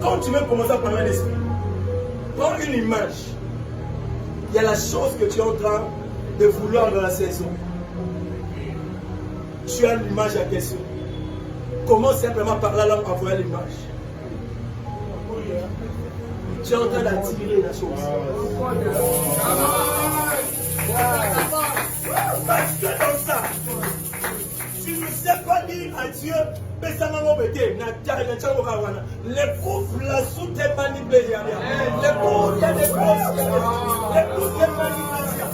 Quand tu veux commencer à parler en esprit, prends une image. Il y a la chose que tu es en train de vouloir dans la saison. Tu as l'image à question. Commence simplement par là, à voir l'image. Tu es en train d'attirer la chose. Parce que dans ça, tu ne sais pas dire à Dieu, mais ça m'a embêté. Les coups là sous tes manipulations. Les coups, il y a des choses. Les coups, des manipulations.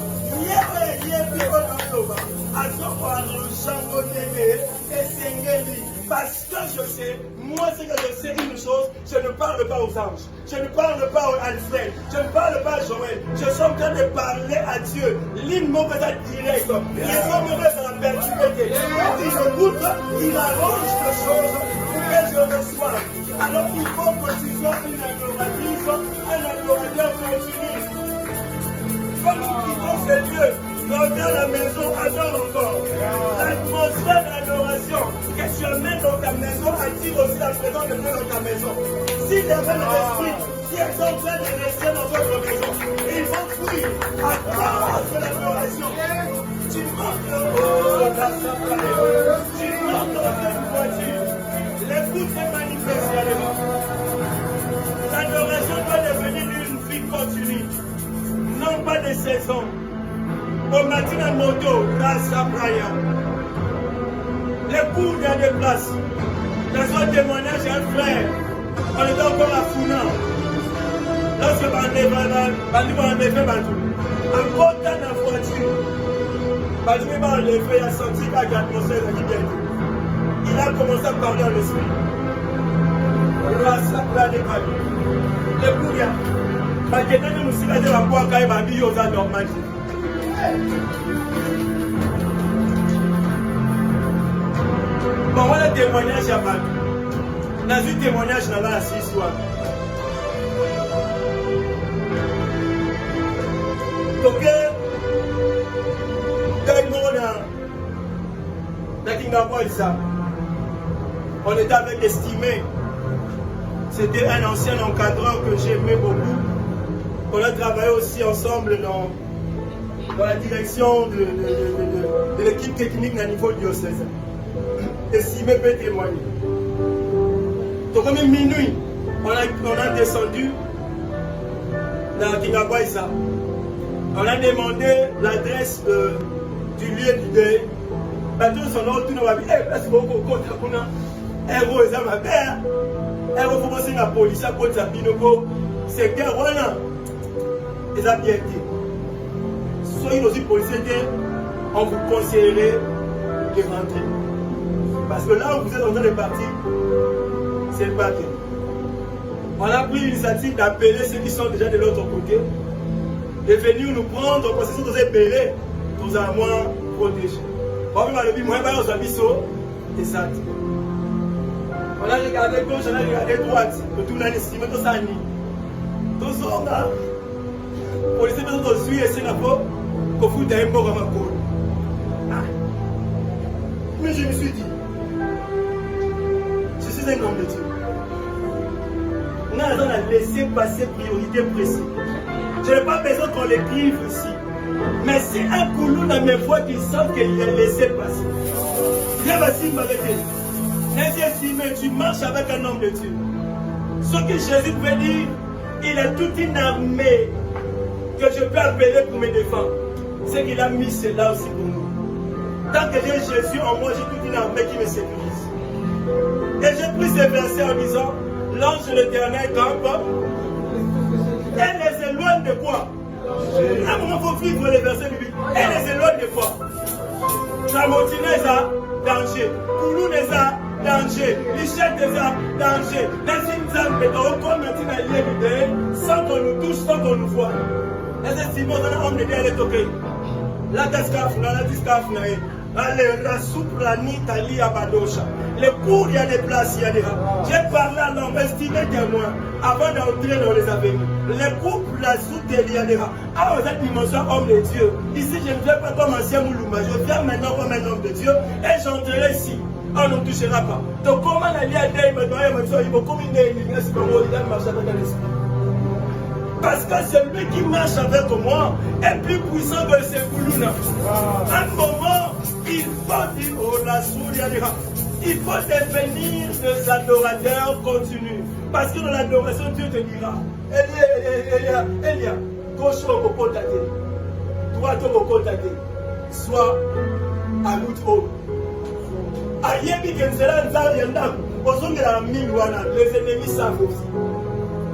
Parce que je sais, moi moi, c'est que je sais une chose, je ne parle pas aux anges. Je ne parle pas à Alfred. Je ne parle pas à Joël. Je suis en train de parler à Dieu. L'île m'a fait direct. Il est comme dans la perpétuité. Quand il écoute, il arrange les choses pour que je reçoive. Alors il faut que tu sois une adoratrice, un adorateur continu. Comme tu quittes ce lieu, reviens à la maison, adore encore. L'atmosphère d'adoration que tu amènes dans ta maison attire aussi la présence de Dieu dans ta maison. Si les mêmes esprits qui est en train de rester dans votre maison, ils vont fuir à cause de l'adoration. Tu manques tu manques une voiture. L'écoute s'est manifestée à l'époque. L'adoration doit devenir une vie continue, non pas de saison. Au matin à moto, grâce à Brian. Les cours, il y a des places. Dans un témoignage, j'ai un frère. On était encore à Founa. Lorsque Bandé va enlever Bandou. En portant la voiture, Bandou va enlever, il a senti qu'il y a l'atmosphère qui vient. Il a commencé à parler en esprit. Grâce à Brian. Les cours, il y a. Maintenant, nous sommes allés à la boîte quand il m'a dit aux anormalités. Bon, voilà le témoignage à Bandou. Dans un témoignage, on a assis soir. Donc, on était avec Estimé. C'était un ancien encadreur que j'aimais beaucoup. On a travaillé aussi ensemble dans la direction de l'équipe technique à niveau diocèse. Estimé peut témoigner. Donc, comme minuit, on a descendu dans Kingabaïsa. On a demandé l'adresse du lieu du deuil. Tous son nom, tout le monde a dit, est-ce que vous avez un héros, c'est ma mère. Héros, vous avez la police, à côté de Binogo. C'est que voilà. Ils ont bien dit. Soyez aussi policiers, on vous conseillerait de rentrer. Parce que là où vous êtes en train de partir, c'est pas bien. On a pris l'initiative d'appeler ceux qui sont déjà de l'autre côté, de venir nous prendre parce que si nous épelés, nous allons moins protéger. On a regardé gauche, on a regardé droite, tout l'a estimé, tout ça ni. Tout ça, on a. Pour les personnes qui suivent, c'est la faute qu'on fout un mot comme un cours. Mais je me suis dit, je suis un homme de Dieu. On a laissé passer priorité précise. Je n'ai pas besoin qu'on l'écrive ici. Mais c'est un coulou dans mes voix qui savent qu'il a laissé passer. Viens, vas-y, m'arrêter. Estimé, tu marches avec un homme de Dieu. Ce que Jésus pouvait dire, il a toute une armée que je peux appeler pour me défendre. C'est qu'il a mis cela aussi pour nous. Tant que j'ai Jésus en moi, j'ai toute une armée qui me sécurise. Et j'ai pris ces versets en disant, l'ange de l'Éternel campe. Elle les éloigne de quoi? À un moment, il faut vivre les versets bibliques. Elle les éloigne de quoi? Tramontine les a danger. Koulou les a danger. Lichette les a danger. Les inzam, mais on comme maintenant il est sans qu'on nous touche, sans qu'on nous voit. Les estimons dans l'homme de Dieu, elle est ok. La cascaf, la discaf, la soupe, la nitali à Badosha. Les cours, il y a des places, il y a des rats. J'ai parlé à l'homme, estimé témoin, avant d'entrer dans les avenirs. Les couples, la soupe, il y a des rats. Ah, vous êtes dimension homme de Dieu. Ici, je ne viens pas comme ancien Moulouma. Je viens maintenant comme un homme de Dieu. Et j'entrerai ici. On ne touchera pas. Donc, comment la lia d'ailleurs, il faut comme une église, il a marché avec l'esprit. Parce que celui qui marche avec moi est plus puissant que ce Koulouna. À un moment, il faut dire, oh la souris, il faut devenir des adorateurs continus. Parce que dans l'adoration, Dieu te dira, Elia, gauche au coco tate, droite au coco tate, soit à l'autre. Les ennemis savent aussi.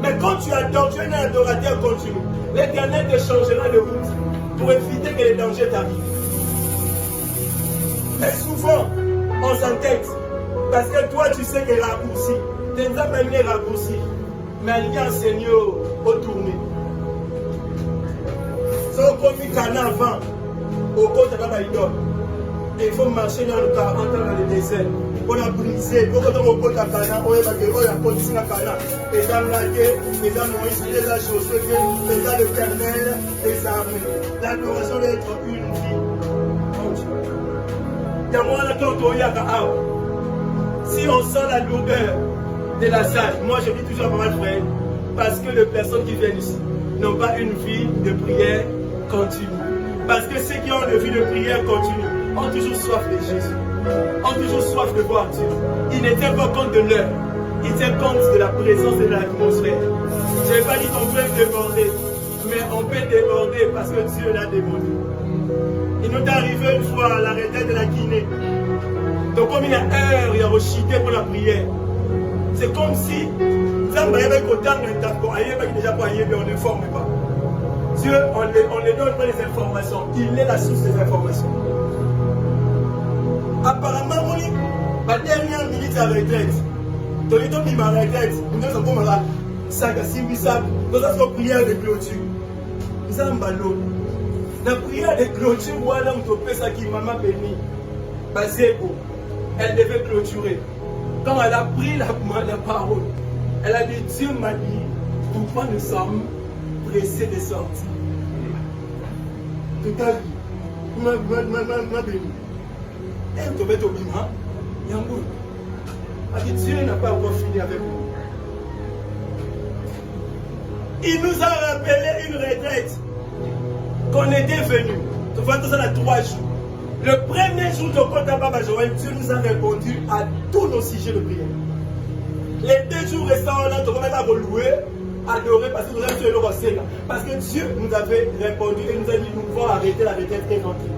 Mais quand tu adores, tu es un adorateur continu. L'Éternel te changera de route pour éviter que les dangers t'arrivent. Mais souvent, on s'entête. Parce que toi, tu sais que raccourci. Tu nous as même les raccourcis. Mais il y a un Seigneur au tourné. Si on a mis Cana avant, au côté de la idole, et il faut marcher dans le 40 ans dans le désert. On a brisé, on a côté de Cana, on a conditionné à Cana. Les âmes laguées, les âmes Moïse, les âmes chaussées, les âmes éternelles, les armées. L'adoration doit être une vie. Il y a moins de temps si on sent la lourdeur de la salle, moi je dis toujours pas mal frère, parce que les personnes qui viennent ici n'ont pas une vie de prière continue. Parce que ceux qui ont une vie de prière continue ont toujours soif de Jésus, ont toujours soif de voir Dieu. Ils ne tiennent pas compte de l'heure, ils tiennent compte de la présence et de l'atmosphère. Je n'ai pas dit qu'on peut déborder, mais on peut déborder parce que Dieu l'a débordé. Il nous est arrivé une fois à la retraite de la Guinée. Donc comme il y a heure, il y a rechuté pour la prière. C'est comme si déjà on ne forme pas. Dieu, on ne donne pas les informations. Il est la source des informations. Apparemment, la dernière minute à la retraite. Donc il y a la retraite. Nous avons la saga, si nous avons prière de clôture. Nous avons ballon. La prière de clôture, voilà, on peut ça qui maman béni. Basé pour. Elle devait clôturer. Quand elle a pris la parole, elle a dit, Dieu m'a dit, pourquoi nous sommes pressés de sortir. Tout à vie, ma béni. Elle te met au bima, Yangou. Elle dit, Dieu n'a pas encore fini avec nous. Il nous a rappelé une retraite qu'on était venu. Tu vois, tout ça, 3 jours. Le premier jour de Kota Joël, Dieu nous a répondu à tous nos sujets de prière. Les 2 jours restants, on va mettre à louer, adorer, parce que nous avons tué le roi. Parce que Dieu nous avait répondu et nous a dit nous pouvons arrêter la retraite très tranquille.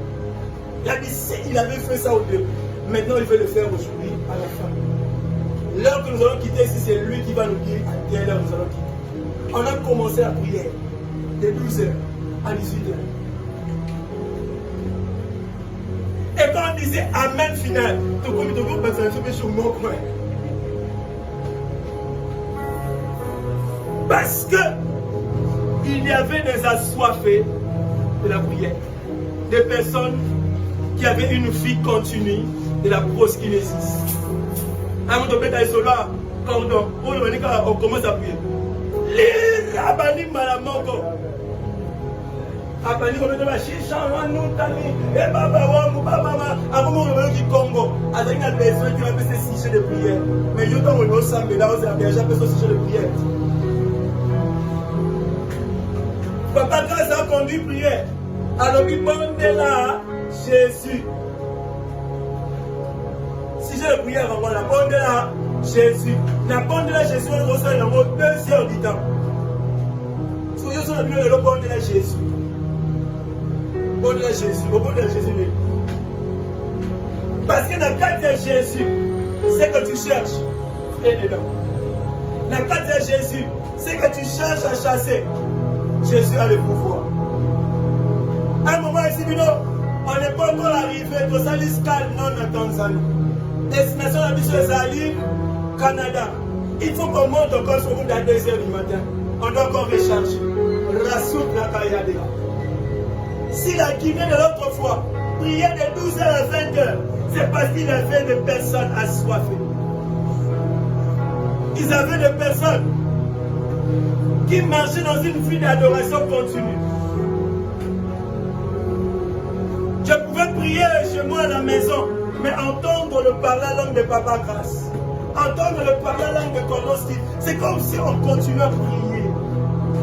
Il a dit il avait fait ça au début. Maintenant, il veut le faire aujourd'hui à la fin. L'heure que nous allons quitter ici, c'est lui qui va nous dire à quelle heure nous allons quitter. On a commencé la prière de 12h à 18h. Et quand on disait Amen final, tout comme il devait passer un peu sur mon coin. Parce que il y avait des assoiffés de la prière, des personnes qui avaient une vie continue de la proskinésis. À un moment donné, quand on commence à prier, les rabbins malamoko. Apani comme la chicha nous tani et baba mama avant le Congo avec une personne qui va faire ces sujets de prière mais yo dans le samedi là on a déjà fait ce sujet de prière. Papa grâce a conduit prière alors il demande là Jésus sujet de prière on va la bonde là Jésus la bonde là Jésus on reçoit dans 2 heures du temps sur yo sur la Bible le bonde là Jésus. Au bout de Jésus. Parce que dans le cadre de Jésus, c'est que tu cherches est dedans. Dans le cadre de Jésus, c'est que tu cherches à chasser. Jésus a le pouvoir. À un moment ici, on n'est pas encore arrivé au Salis non en Tanzanie. Destination de la mission Zali, Canada. Il faut qu'on monte encore sur route à 2h du matin. On doit encore recharger. Rassout la Kayadea. Si la Guinée de l'autre fois priait de 12h à 20h, c'est parce qu'il y avait des personnes assoiffées. Ils avaient des personnes qui marchaient dans une vie d'adoration continue. Je pouvais prier chez moi à la maison, mais entendre le parler la langue de Papa Grâce, entendre le parler la langue de Konoski, c'est comme si on continuait à prier.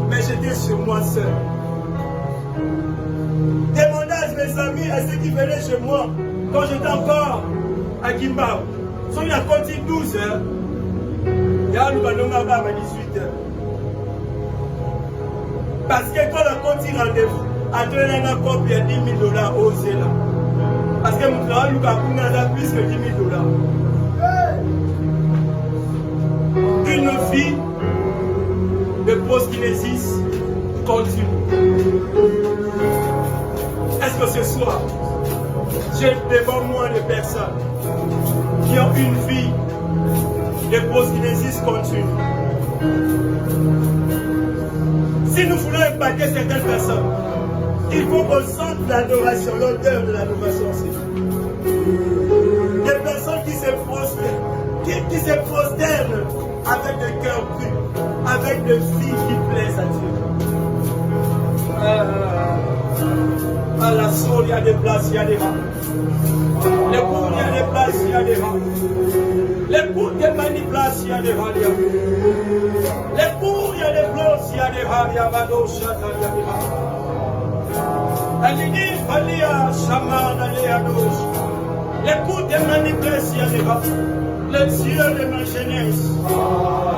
Mais j'étais chez moi seul. Demandez à mes amis, à ceux qui venaient chez moi, quand j'étais encore à Kimbao. Si on a compté 12 heures, il y a un nouveau à 18 heures. Parce que quand on a compté rendez-vous, à donner un copie, il y a $10,000 au Zéla. Parce que mon travail, il a plus que $10,000. Une vie de proskinésis continue. Est-ce que ce soir, j'ai devant moi des personnes qui ont une vie les causes qui n'existent continuent. Si nous voulons impacter certaines personnes, il faut qu'on sente l'adoration, l'odeur de l'adoration aussi. Des personnes qui se prosternent avec le cœur pur, avec des filles qui plaisent à Dieu. À la soul, il y a des places, il y a des rangs. Les cours, il y a des places, il y a des rangs. Les cours, des manipulations, il y a des rangs. Les cours, il y a des places, il y a des rangs. Il y a des les coups de manipulation, le Dieu de ma jeunesse,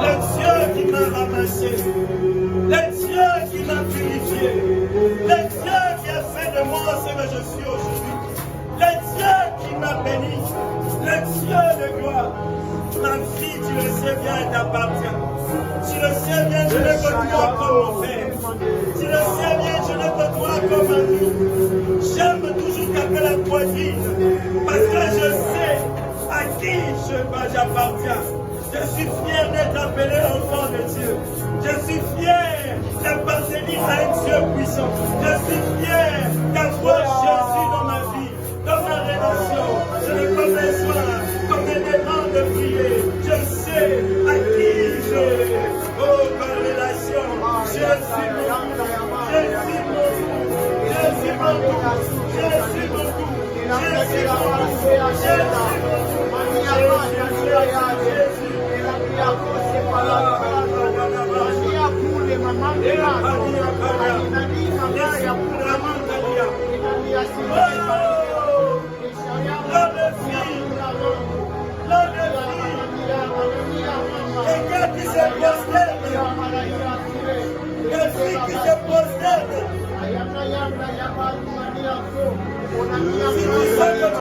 le Dieu qui m'a ramassé, le Dieu qui m'a purifié, le Dieu qui a fait de moi ce que je suis aujourd'hui, le Dieu qui m'a béni, le Dieu de gloire. Ma fille, tu le sais bien, elle t'appartient. Tu le sais bien, je ne peux toi comme mon frère. Tu le sais bien, je ne peux toi comme un ami. J'aime toujours taper la poitrine parce que je sais à qui j'appartiens. Je suis fier d'être appelé enfant de Dieu. Je suis fier d'appartenir à un Dieu puissant. Je suis fier d'avoir Jésus dans ma vie, dans ma relation. Je n'ai pas besoin comme un élément de prier. Je sais à qui je ma relation. Je suis